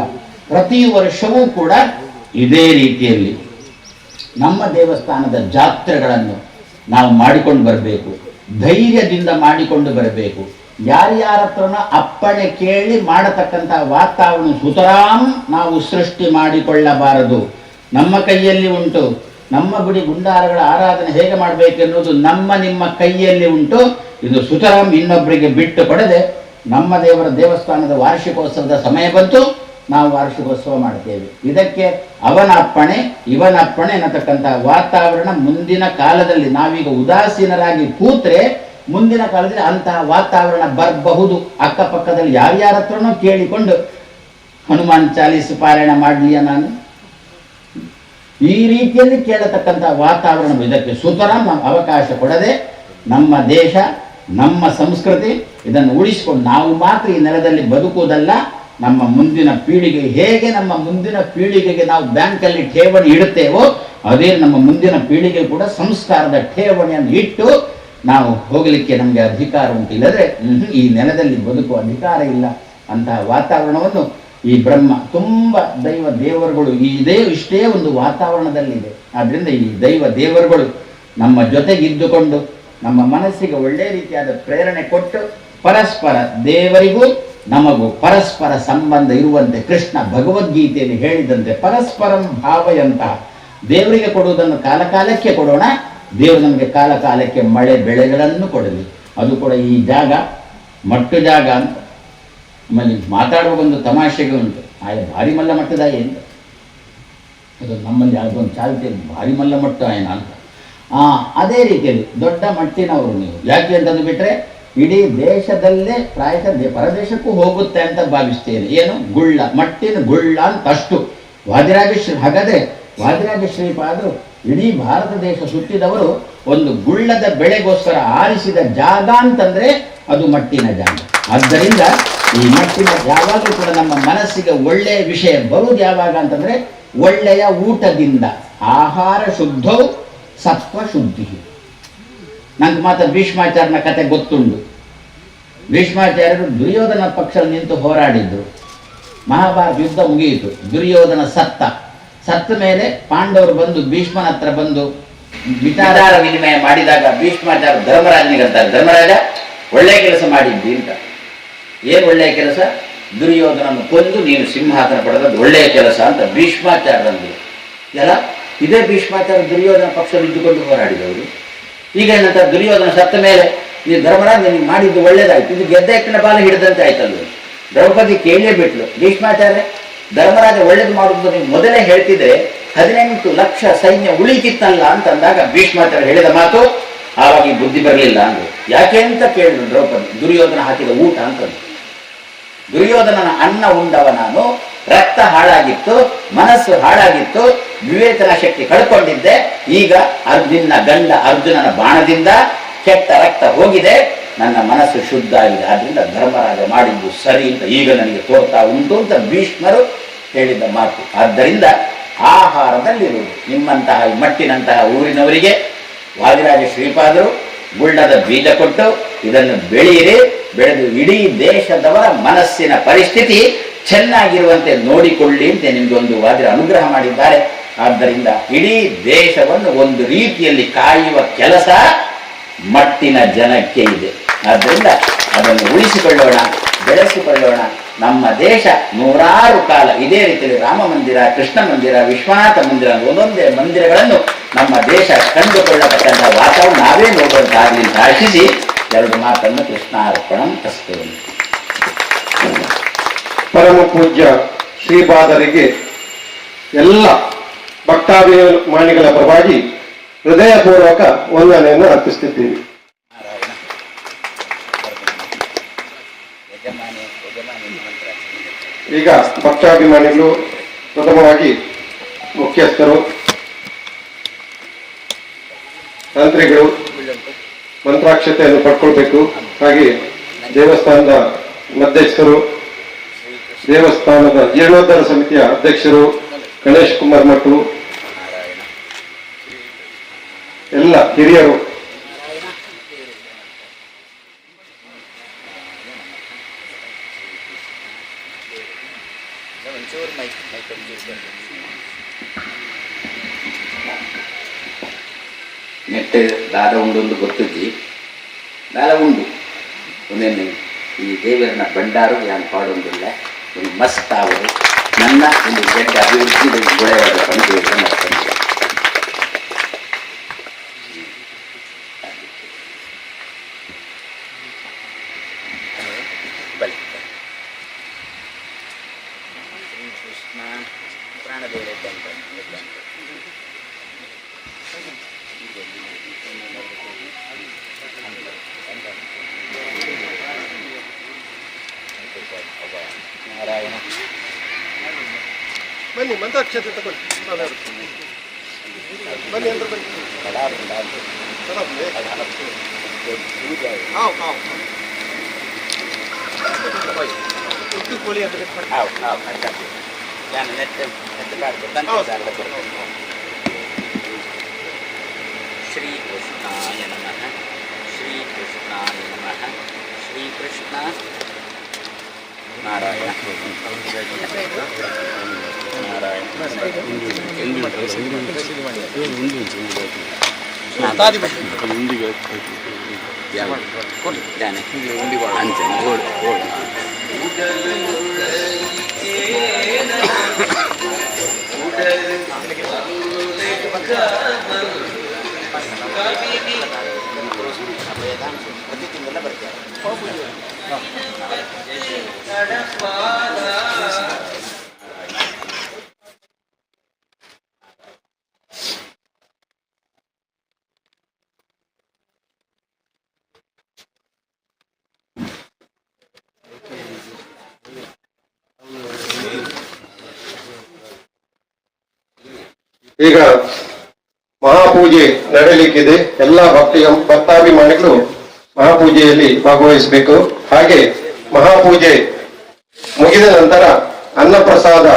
ಪ್ರತಿ ವರ್ಷವೂ ಕೂಡ ಇದೇ ರೀತಿಯಲ್ಲಿ ನಮ್ಮ ದೇವಸ್ಥಾನದ ಜಾತ್ರೆಗಳನ್ನು ನಾವು ಮಾಡಿಕೊಂಡು ಬರಬೇಕು, ಧೈರ್ಯದಿಂದ ಮಾಡಿಕೊಂಡು ಬರಬೇಕು. ಯಾರ್ಯಾರ ಹತ್ರನ ಅಪ್ಪಣೆ ಕೇಳಿ ಮಾಡತಕ್ಕಂಥ ವಾತಾವರಣ ಸುತರಾಮ್ ನಾವು ಸೃಷ್ಟಿ ಮಾಡಿಕೊಳ್ಳಬಾರದು. ನಮ್ಮ ಕೈಯಲ್ಲಿ ಉಂಟು. ನಮ್ಮ ಗುಡಿ ಗುಂಡಾರಗಳ ಆರಾಧನೆ ಹೇಗೆ ಮಾಡಬೇಕೆನ್ನುವುದು ನಿಮ್ಮ ಕೈಯಲ್ಲಿ ಉಂಟು. ಇದು ಸುತರಾಮ್ ಇನ್ನೊಬ್ಬರಿಗೆ ಬಿಟ್ಟು ಕೊಡದೆ ನಮ್ಮ ದೇವರ ದೇವಸ್ಥಾನದ ವಾರ್ಷಿಕೋತ್ಸವದ ಸಮಯ ಬಂತು, ನಾವು ವಾರ್ಷಿಕೋತ್ಸವ ಮಾಡ್ತೇವೆ. ಇದಕ್ಕೆ ಅವನ ಅಪ್ಪಣೆ ಇವನ ಅಪ್ಪಣೆ ಅನ್ನತಕ್ಕಂಥ ವಾತಾವರಣ ಮುಂದಿನ ಕಾಲದಲ್ಲಿ ನಾವೀಗ ಉದಾಸೀನರಾಗಿ ಕೂತ್ರೆ ಮುಂದಿನ ಕಾಲದಲ್ಲಿ ಅಂತಹ ವಾತಾವರಣ ಬರಬಹುದು. ಅಕ್ಕಪಕ್ಕದಲ್ಲಿ ಯಾರ್ಯಾರ ಹತ್ರನೂ ಕೇಳಿಕೊಂಡು ಹನುಮಾನ್ ಚಾಲೀಸ್ ಪಾರಾಯಣ ಮಾಡಲಿಯ ನಾನು, ಈ ರೀತಿಯಲ್ಲಿ ಕೇಳತಕ್ಕಂಥ ವಾತಾವರಣ ಇದಕ್ಕೆ ಸುತರಾಮ್ ಅವಕಾಶ ಕೊಡದೆ ನಮ್ಮ ದೇಶ, ನಮ್ಮ ಸಂಸ್ಕೃತಿ ಇದನ್ನು ಉಳಿಸಿಕೊಂಡು ನಾವು ಮಾತ್ರ ಈ ನೆಲದಲ್ಲಿ ಬದುಕುವುದಲ್ಲ, ನಮ್ಮ ಮುಂದಿನ ಪೀಳಿಗೆ ಹೇಗೆ ನಮ್ಮ ಮುಂದಿನ ಪೀಳಿಗೆಗೆ ನಾವು ಬ್ಯಾಂಕಲ್ಲಿ ಠೇವಣಿ ಇಡುತ್ತೇವೋ ಅದೇ ನಮ್ಮ ಮುಂದಿನ ಪೀಳಿಗೆ ಕೂಡ ಸಂಸ್ಕಾರದ ಠೇವಣಿಯನ್ನು ಇಟ್ಟು ನಾವು ಹೋಗಲಿಕ್ಕೆ ನಮಗೆ ಅಧಿಕಾರ ಉಂಟು. ಇಲ್ಲದ್ರೆ ಈ ನೆಲದಲ್ಲಿ ಬದುಕುವ ಅಧಿಕಾರ ಇಲ್ಲ. ಅಂತಹ ವಾತಾವರಣವನ್ನು ಈ ಬ್ರಹ್ಮ ತುಂಬ ದೇವರುಗಳು ಇಷ್ಟೇ ಒಂದು ವಾತಾವರಣದಲ್ಲಿದೆ. ಆದ್ದರಿಂದ ಈ ದೇವರುಗಳು ನಮ್ಮ ಜೊತೆಗಿದ್ದುಕೊಂಡು ನಮ್ಮ ಮನಸ್ಸಿಗೆ ಒಳ್ಳೆಯ ರೀತಿಯಾದ ಪ್ರೇರಣೆ ಕೊಟ್ಟು ಪರಸ್ಪರ ದೇವರಿಗೂ ನಮಗೂ ಪರಸ್ಪರ ಸಂಬಂಧ ಇರುವಂತೆ ಕೃಷ್ಣ ಭಗವದ್ಗೀತೆಯಲ್ಲಿ ಹೇಳಿದಂತೆ ಪರಸ್ಪರಂ ಭಾವಯಂತಹ ದೇವರಿಗೆ ಕೊಡುವುದನ್ನು ಕಾಲಕಾಲಕ್ಕೆ ಕೊಡೋಣ, ದೇವರು ನಮಗೆ ಕಾಲಕಾಲಕ್ಕೆ ಮಳೆ ಬೆಳೆಗಳನ್ನು ಕೊಡಲಿ. ಅದು ಕೂಡ ಈ ಜಾಗ ಮಟ್ಟು ಜಾಗ ಅಂತ. ಆಮೇಲೆ ಮಾತಾಡುವಾಗ ಒಂದು ತಮಾಷೆಗೆ ಉಂಟು, ಭಾರಿ ಮಲ್ಲ ಮಟ್ಟದಾಯ ಅಂತ. ಅದು ನಮ್ಮಲ್ಲಿ ಯಾವುದೊಂದು ಚಾಲ್ತಿ ಭಾರಿ ಮಲ್ಲ ಮಟ್ಟ ಏನ ಅಂತ. ಅದೇ ರೀತಿಯಲ್ಲಿ ದೊಡ್ಡ ಮಟ್ಟಿನವರು ನೀವು. ಯಾಕೆ ಅಂತಂದು ಬಿಟ್ಟರೆ ಇಡೀ ದೇಶದಲ್ಲೇ ಪ್ರಾಯಶಃ ಪರದೇಶಕ್ಕೂ ಹೋಗುತ್ತೆ ಅಂತ ಭಾವಿಸ್ತೇನೆ. ಏನು ಗುಳ್ಳ ಮಟ್ಟಿನ ಗುಳ್ಳ ಅಂತ ಅಷ್ಟು ಹಾಗಾದರೆ ವಾದಿರಾಜ ಶ್ರೀಪಾದರು ಇಡೀ ಭಾರತ ದೇಶ ಸುತ್ತಿದವರು ಒಂದು ಗುಳ್ಳದ ಬೆಳೆಗೋಸ್ಕರ ಆರಿಸಿದ ಜಾಗ ಅಂತಂದ್ರೆ ಅದು ಮಟ್ಟಿನ ಜಾಗ. ಆದ್ದರಿಂದ ಈ ಮಟ್ಟಿನ ಯಾವಾಗಲೂ ಕೂಡ ನಮ್ಮ ಮನಸ್ಸಿಗೆ ಒಳ್ಳೆಯ ವಿಷಯ ಬರುವುದು ಯಾವಾಗ ಅಂತಂದ್ರೆ ಒಳ್ಳೆಯ ಊಟದಿಂದ. ಆಹಾರ ಶುದ್ಧವು ಸತ್ವ ಶುದ್ಧಿ. ನಂಗೆ ಮಾತ್ರ ಭೀಷ್ಮಾಚಾರ್ಯನ ಕತೆ ಗೊತ್ತುಂಟು. ಭೀಷ್ಮಾಚಾರ್ಯರು ದುರ್ಯೋಧನ ಪಕ್ಷದಲ್ಲಿ ನಿಂತು ಹೋರಾಡಿದ್ರು. ಮಹಾಭಾರತ ಯುದ್ಧ ಮುಗಿಯಿತು. ದುರ್ಯೋಧನ ಸತ್ತ ಮೇಲೆ ಪಾಂಡವರು ಬಂದು ಭೀಷ್ಮನ ಹತ್ರ ಬಂದು ವಿಚಾರ ವಿನಿಮಯ ಮಾಡಿದಾಗ ಭೀಷ್ಮಾಚಾರ್ಯ ಧರ್ಮರಾಜನಿಗೆ ಅಂತಾರೆ, ಧರ್ಮರಾಜ ಒಳ್ಳೆಯ ಕೆಲಸ ಮಾಡಿದ್ದಿ ಅಂತ. ಏನು ಒಳ್ಳೆಯ ಕೆಲಸ? ದುರ್ಯೋಧನನ್ನು ಕೊಂದು ನೀನು ಸಿಂಹಾಸನ ಪಡೆದದ್ದು ಒಳ್ಳೆಯ ಕೆಲಸ ಅಂತ ಭೀಷ್ಮಾಚಾರ್ಯರಂದ್ರು. ಎಲ್ಲ ಇದೇ ಭೀಷ್ಮಾಚಾರ್ಯ ದುರ್ಯೋಧನ ಪಕ್ಷದಲ್ಲಿ ಇದ್ದುಕೊಂಡು ಹೋರಾಡಿದವರು. ಈಗ ಏನಂತ, ದುರ್ಯೋಧನ ಸತ್ತ ಮೇಲೆ ನೀವು ಧರ್ಮರಾಜ ನೀನು ಮಾಡಿದ್ದು ಒಳ್ಳೇದಾಯ್ತು, ಇದು ಗೆದ್ದ ಎತ್ತಿನ ಬಾಲ ಹಿಡಿದಂತೆ ಆಯ್ತಲ್ವ. ದ್ರೌಪದಿ ಕೇಳೇ ಬಿಟ್ಲು, ಭೀಷ್ಮಾಚಾರ್ಯ ಧರ್ಮರಾಜ ಒಳ್ಳೇದು ಮಾಡುವುದು ನೀವು ಮೊದಲೇ ಹೇಳ್ತಿದ್ರೆ 18 ಲಕ್ಷ ಸೈನ್ಯ ಉಳಿತಿತ್ತಲ್ಲ ಅಂತಂದಾಗ ಭೀಷ್ಮಾಚಾರ್ಯ ಹೇಳಿದ ಮಾತು ಆವಾಗ ಈ ಬುದ್ಧಿ ಬರಲಿಲ್ಲ ಅಂದ್ರು. ಯಾಕೆ ಅಂತ ಕೇಳಿದ್ರು ದ್ರೌಪದಿ, ದುರ್ಯೋಧನ ಹಾಕಿದ ಊಟ ಅಂತಂದು. ದುರ್ಯೋಧನನ ಅನ್ನ ಉಂಡವ ನಾನು, ರಕ್ತ ಹಾಳಾಗಿತ್ತು, ಮನಸ್ಸು ಹಾಳಾಗಿತ್ತು, ವಿವೇಚನ ಶಕ್ತಿ ಕಳ್ಕೊಂಡಿದ್ದೆ. ಈಗ ನಿನ್ನ ಗಂಡ ಅರ್ಜುನನ ಬಾಣದಿಂದ ಕೆಟ್ಟ ರಕ್ತ ಹೋಗಿದೆ, ನನ್ನ ಮನಸ್ಸು ಶುದ್ಧ ಆಗಿದೆ. ಆದ್ರಿಂದ ಧರ್ಮರಾಜ ಮಾಡಿದ್ದು ಸರಿ ಅಂತ ಈಗ ನನಗೆ ತೋರ್ತಾ ಉಂಟು ಅಂತ ಭೀಷ್ಮರು ಹೇಳಿದ ಮಾತು. ಆದ್ದರಿಂದ ಆಹಾರದಲ್ಲಿರುವುದು ನಿಮ್ಮಂತಹ ಮಟ್ಟಿನಂತಹ ಊರಿನವರಿಗೆ ವಾದಿರಾಜ ಶ್ರೀಪಾದರು ಗುಳ್ಳದ ಬೀಜ ಕೊಟ್ಟು ಇದನ್ನು ಬೆಳೆಯಿರಿ, ಬೆಳೆದು ಇಡೀ ದೇಶದವರ ಮನಸ್ಸಿನ ಪರಿಸ್ಥಿತಿ ಚೆನ್ನಾಗಿರುವಂತೆ ನೋಡಿಕೊಳ್ಳಿ ಅಂತ ನಿಮ್ಗೊಂದು ವಾದಿರ ಅನುಗ್ರಹ ಮಾಡಿದ್ದಾರೆ. ಆದ್ದರಿಂದ ಇಡೀ ದೇಶವನ್ನು ಒಂದು ರೀತಿಯಲ್ಲಿ ಕಾಯುವ ಕೆಲಸ ಮಟ್ಟಿನ ಜನಕ್ಕೆ ಇದೆ. ಆದ್ದರಿಂದ ಅದನ್ನು ಉಳಿಸಿಕೊಳ್ಳೋಣ, ಬೆಳೆಸಿಕೊಳ್ಳೋಣ. ನಮ್ಮ ದೇಶ ನೂರಾರು ಕಾಲ ಇದೇ ರೀತಿಯಲ್ಲಿ ರಾಮ ಮಂದಿರ, ಕೃಷ್ಣ ಮಂದಿರ, ವಿಶ್ವನಾಥ ಮಂದಿರ, ಒಂದೊಂದೇ ಮಂದಿರಗಳನ್ನು ನಮ್ಮ ದೇಶ ಕಂಡುಕೊಳ್ಳತಕ್ಕಂಥ ವಾತಾವರಣ ನಾವೇ ನೋಡುವಂತಾಗಲಿ ಅಂತ ಆಶಿಸಿ ಎರಡು ಮಾತನ್ನು ಕೃಷ್ಣಾರ್ಪಣಂ ತಸ್ತು. ಪರಮ ಪೂಜ್ಯ ಶ್ರೀಪಾದರಿಗೆ ಎಲ್ಲ ಭಕ್ತಾಭಿಮಾನಿಗಳ ಪರವಾಗಿ ಹೃದಯಪೂರ್ವಕ ವಂದನೆಯನ್ನು ಅರ್ಪಿಸುತ್ತಿದ್ದೀವಿ. ಈಗ ಭಕ್ತಾಭಿಮಾನಿಗಳು ಪ್ರಥಮವಾಗಿ ಮುಖ್ಯಸ್ಥರು, ತಂತ್ರಿಗಳು ಮಂತ್ರಾಕ್ಷತೆಯನ್ನು ಪಡ್ಕೊಳ್ಬೇಕು. ಹಾಗೆ ದೇವಸ್ಥಾನದ ಮಧ್ಯಸ್ಥರು, ದೇವಸ್ಥಾನದ ಜೀರ್ಣೋದ್ಧಾರ ಸಮಿತಿಯ ಅಧ್ಯಕ್ಷರು ಗಣೇಶ್ ಕುಮಾರ್ ಮಠು, ಎಲ್ಲ ಹಿರಿಯರು, ನೆಟ್ಟೆ ದಾದ ಉಂಡು ಗೊತ್ತಿದ್ದಿ ದಾದ ಉಂಡು ಒಂದೇನು ಈ ದೇವರನ್ನ ಬಂಡಾರು ಯಾನು ಪಾಡೊಂದಿಲ್ಲ. ಒಂದು ಮಸ್ತ್ ಅವರು ನನ್ನ ಒಂದು ದೊಡ್ಡ ಅಭಿವೃದ್ಧಿ ಗೊಳೆಯಾದ ಪಂಚ ಮಾಡ್ತಾರೆ. ಕೃಷ್ಣ ಪ್ರಾಣದೇವ ನಾರಾಯಣ ಬನ್ನಿ ಮಂತ್ರಾಕ್ಷತೆ ತಗೊಳ್ಳಿ. ಬನ್ನಿ ಅಂತ ಬನ್ನಿ. ಕೋಳಿ ಅಂತ ಶ್ರೀಕೃಷ್ಣಾಯ ನಮಃ. ಶ್ರೀಕೃಷ್ಣಾಯ ನಮಃ. ಶ್ರೀಕೃಷ್ಣ ನಾರಾಯಣ ನಾರಾಯಣ ಪ್ರತಿ ತಿಂಗಳ ಬರ್ತಾರೆ. ಈಗ ಮಹಾಪೂಜೆ ನಡೆಯಲಿಕ್ಕಿದೆ. ಎಲ್ಲ ಭಕ್ತಾಭಿಮಾನಿಗಳು ಮಹಾಪೂಜೆಯಲ್ಲಿ ಭಾಗವಹಿಸಬೇಕು. ಹಾಗೆ ಮಹಾಪೂಜೆ ಮುಗಿದ ನಂತರ ಅನ್ನಪ್ರಸಾದ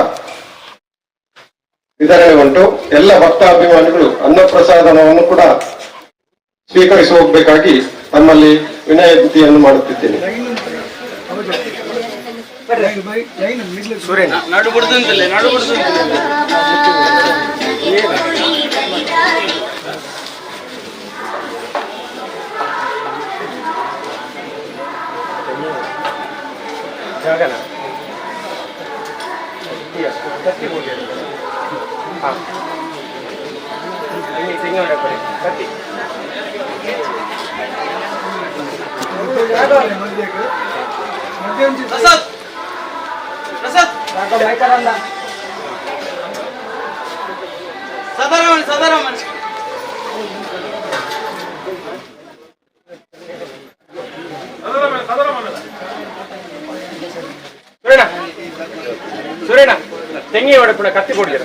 ವಿತರಣೆ ಉಂಟು. ಎಲ್ಲ ಭಕ್ತಾಭಿಮಾನಿಗಳು ಅನ್ನಪ್ರಸಾದವನ್ನು ಕೂಡ ಸ್ವೀಕರಿಸಿ ಹೋಗಬೇಕಾಗಿ ತಮ್ಮಲ್ಲಿ ವಿನಂತಿಯನ್ನು ಮಾಡುತ್ತಿದ್ದೇನೆ. ಜಾಗನ ಕತ್ತಿ ಪ್ರಸಾದ್ ಪ್ರಸಾದ್ ಸದಾರಾಮನ್ ಸದಾರಾಮನ್ ಸುರೇಣ ತೆಂಗಿ ಹೊಡಪುಣ ಕತ್ತಿ ಕೊಡ್ಲಿರ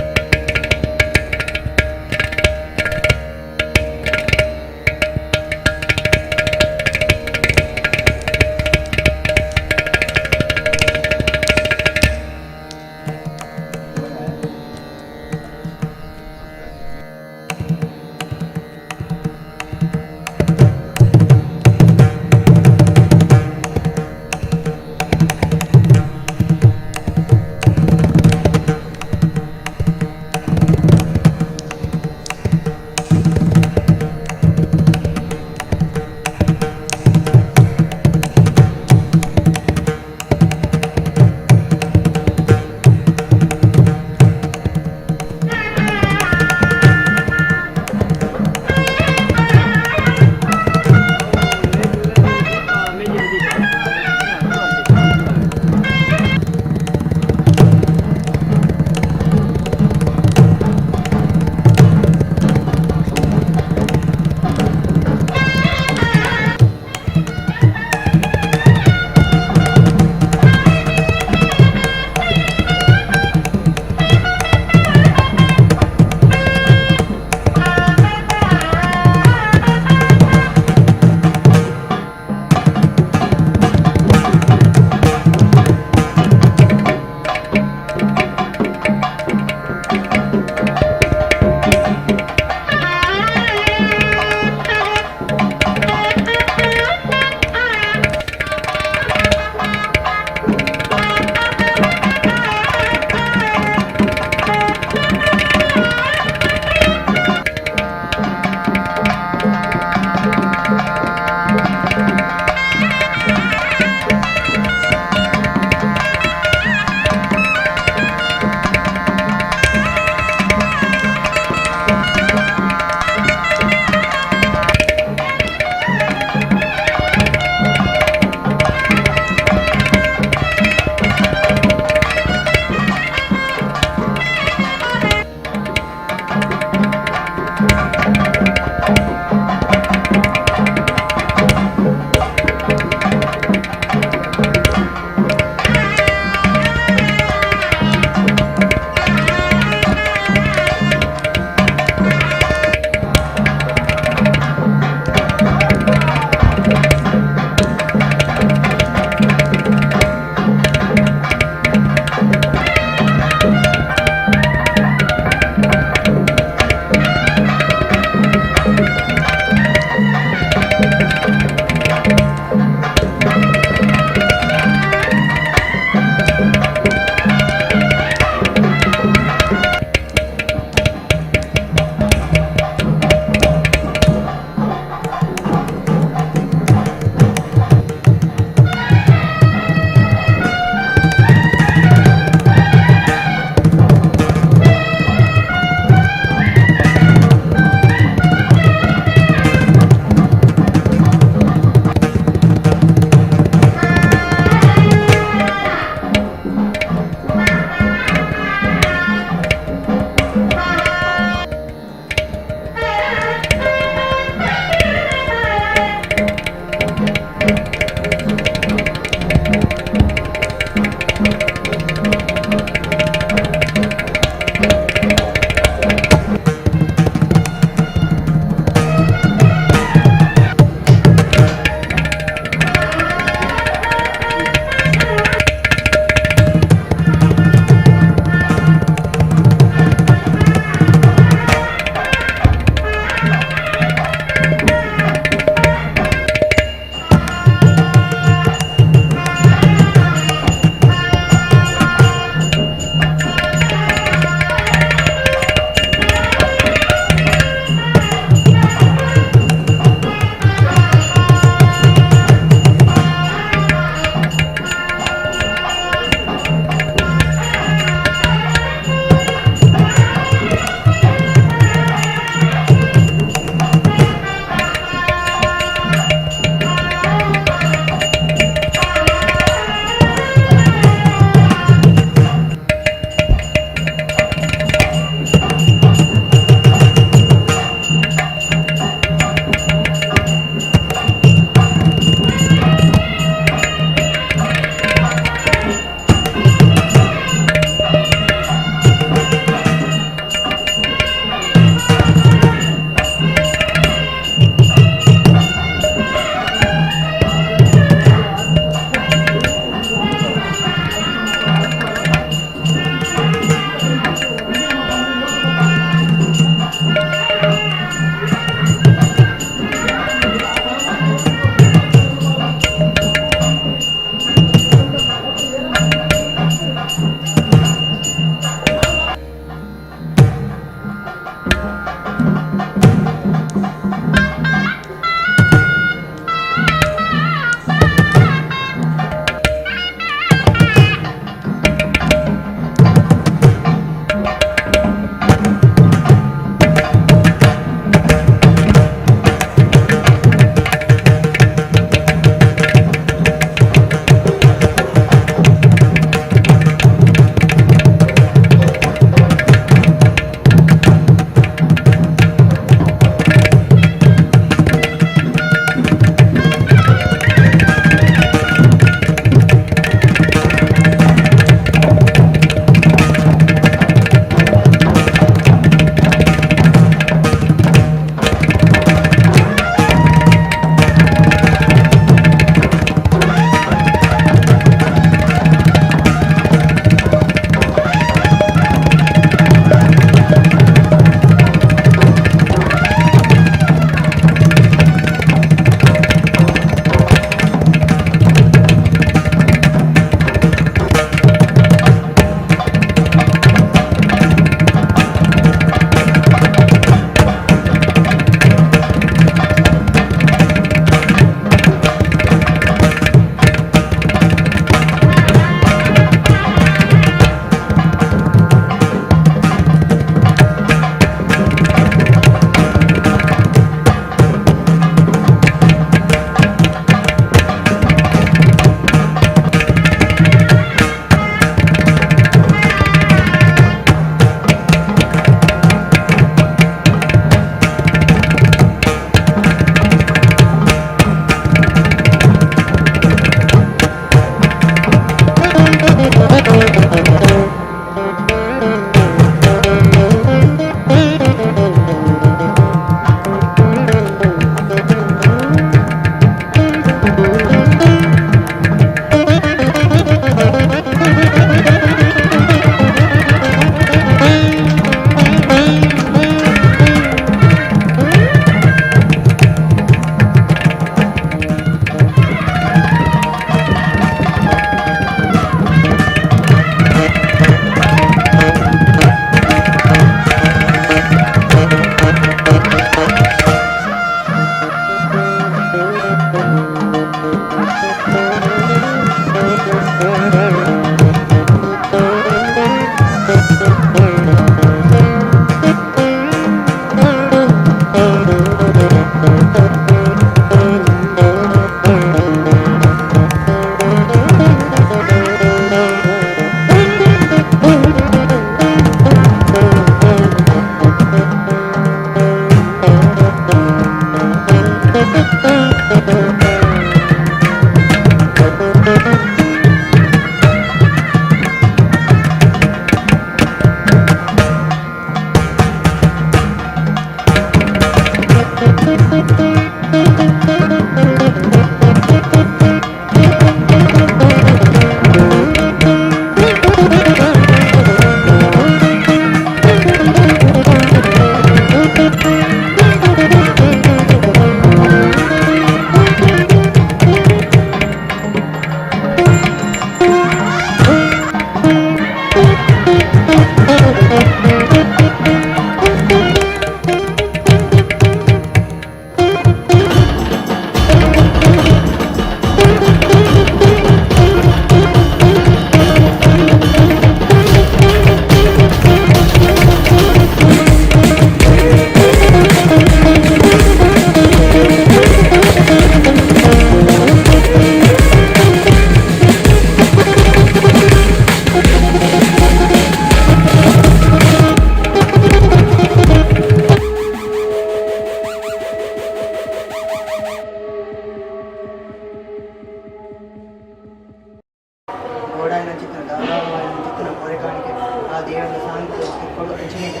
ದೇವರ ಸಾನ್ನಿಧ್ಯ ತಿಳ್ಕೊಂಡು ಅಂಚನೆಗೆ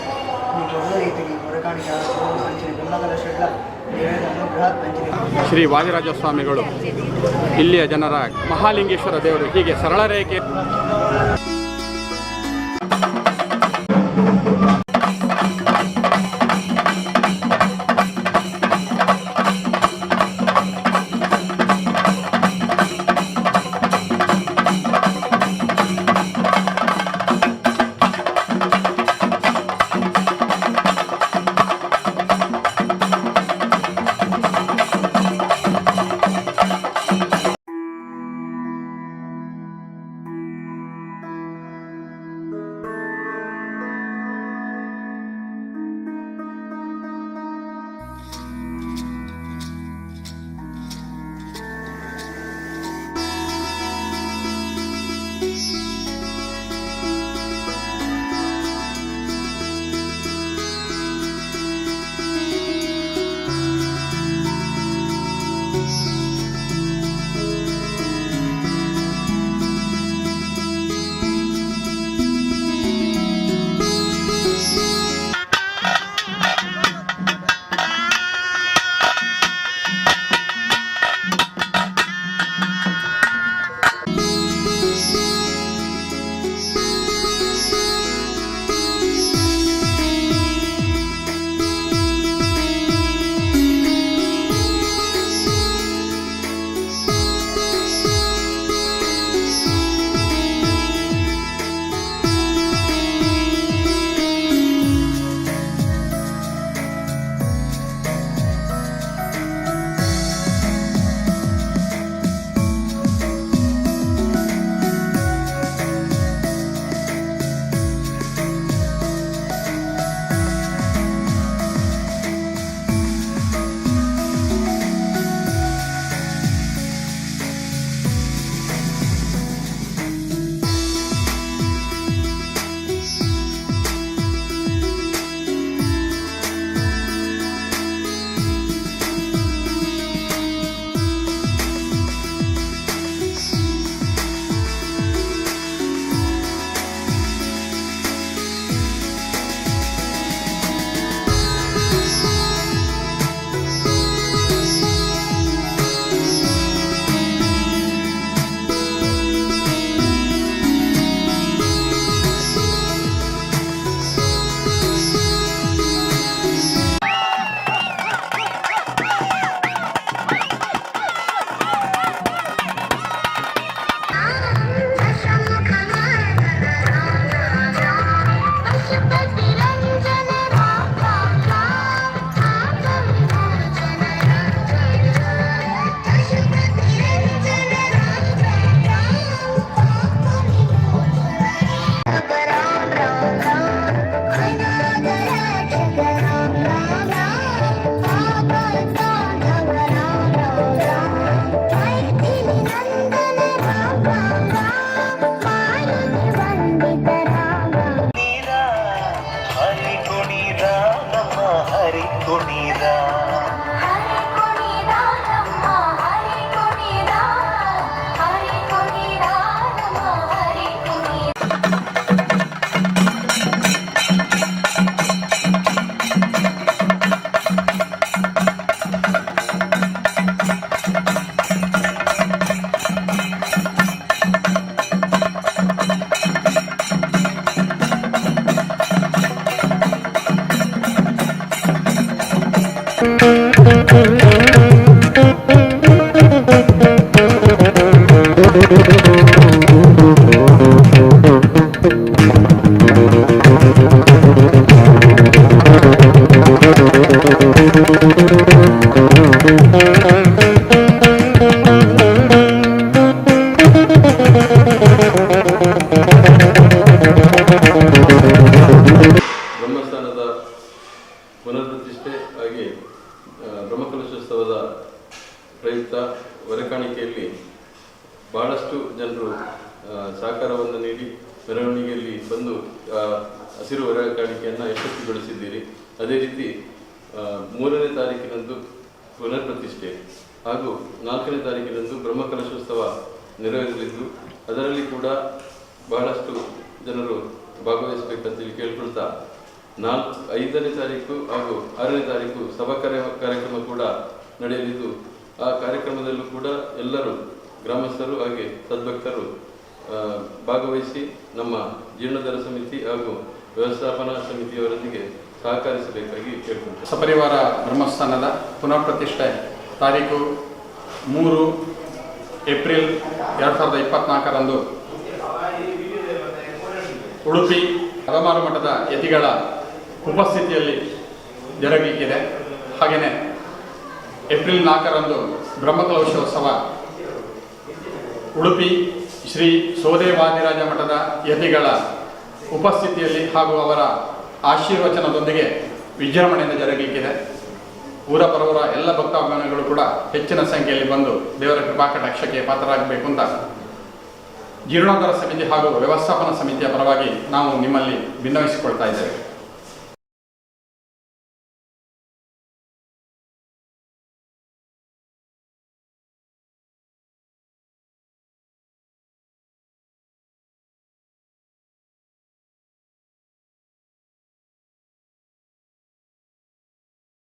ನೀವು ಒಳ್ಳೆ ರೀತಿಯಲ್ಲಿ ಹೊರಕಾಣಿಕೆ ಅಂಚನೆ ಬ್ರಹ್ಮಕಲಶ ದೇವರ ಅನುಗ್ರಹ ಅಂಚನೆ. ಶ್ರೀ ವಾದಿರಾಜ ಸ್ವಾಮಿಗಳು ಇಲ್ಲಿಯ ಜನರ ಮಹಾಲಿಂಗೇಶ್ವರ ದೇವರು ಹೀಗೆ ಸರಳ ರೇಖೆ ಬ್ರಹ್ಮಕಲಶೋತ್ಸವದ ಪ್ರಯುಕ್ತ ಹೊರೆಕಾಣಿಕೆಯಲ್ಲಿ ಬಹಳಷ್ಟು ಜನರು ಸಹಕಾರವನ್ನು ನೀಡಿ ಮೆರವಣಿಗೆಯಲ್ಲಿ ಬಂದು ಹಸಿರು ಹೊರೆಕಾಣಿಕೆಯನ್ನು ಯಶಸ್ವಿಗೊಳಿಸಿದ್ದೀರಿ. ಅದೇ ರೀತಿ 3ನೇ ತಾರೀಕಿನಂದು ಪುನರ್ ಪ್ರತಿಷ್ಠೆ ಹಾಗೂ 4ನೇ ತಾರೀಕಿನಂದು ಬ್ರಹ್ಮಕಲಶೋತ್ಸವ ನೆರವೇರಲಿದ್ದು ಅದರಲ್ಲಿ ಕೂಡ ಬಹಳಷ್ಟು ಜನರು ಭಾಗವಹಿಸಬೇಕಂತೇಳಿ ಕೇಳ್ಕೊಳ್ತಾ 5ನೇ ತಾರೀಕು ಹಾಗೂ 6ನೇ ತಾರೀಕು ಸಭಾ ಕಾರ್ಯಕ್ರಮ ಕೂಡ ನಡೆಯಲಿದ್ದು, ಆ ಕಾರ್ಯಕ್ರಮದಲ್ಲೂ ಕೂಡ ಎಲ್ಲರೂ ಗ್ರಾಮಸ್ಥರು ಹಾಗೆ ಸದ್ಭಕ್ತರು ಭಾಗವಹಿಸಿ ನಮ್ಮ ಜೀರ್ಣೋದ್ಧಾರ ಸಮಿತಿ ಹಾಗೂ ವ್ಯವಸ್ಥಾಪನಾ ಸಮಿತಿಯವರೊಂದಿಗೆ ಸಹಕರಿಸಬೇಕಾಗಿ ಕೇಳ್ಕೊಳ್ತೇವೆ. ಸಪರಿವಾರ ಬ್ರಹ್ಮಸ್ಥಾನದ ಪುನಃ ಪ್ರತಿಷ್ಠೆ ತಾರೀಕು 3 ಏಪ್ರಿಲ್ 2024ರಂದು ಉಡುಪಿ ಹಲವಾರು ಮಠದ ಯತಿಗಳ ಉಪಸ್ಥಿತಿಯಲ್ಲಿ ಜರುಗಲಿಕ್ಕಿದೆ. ಹಾಗೆಯೇ ಏಪ್ರಿಲ್ 4ರಂದು ಬ್ರಹ್ಮಕಲಶೋತ್ಸವ ಉಡುಪಿ ಶ್ರೀ ಸೋದೇವಾದಿರಾಜ ಮಠದ ಯತಿಗಳ ಉಪಸ್ಥಿತಿಯಲ್ಲಿ ಹಾಗೂ ಅವರ ಆಶೀರ್ವಚನದೊಂದಿಗೆ ವಿಜೃಂಭಣೆಯಿಂದ ಜರುಗಲಿಕ್ಕಿದೆ. ಊರ ಪರವರ ಎಲ್ಲ ಭಕ್ತಾಭಿಮಾನಿಗಳು ಕೂಡ ಹೆಚ್ಚಿನ ಸಂಖ್ಯೆಯಲ್ಲಿ ಬಂದು ದೇವರ ಕೃಪಾ ಕಟಾಕ್ಷಕ್ಕೆ ಪಾತ್ರರಾಗಬೇಕು ಅಂತ ಜೀರ್ಣೋದ್ಧಾರ ಸಮಿತಿ ಹಾಗೂ ವ್ಯವಸ್ಥಾಪನಾ ಸಮಿತಿಯ ಪರವಾಗಿ ನಾವು ನಿಮ್ಮಲ್ಲಿ ಭಿನ್ನವಿಸಿಕೊಳ್ತಾ ಇದ್ದೇವೆ.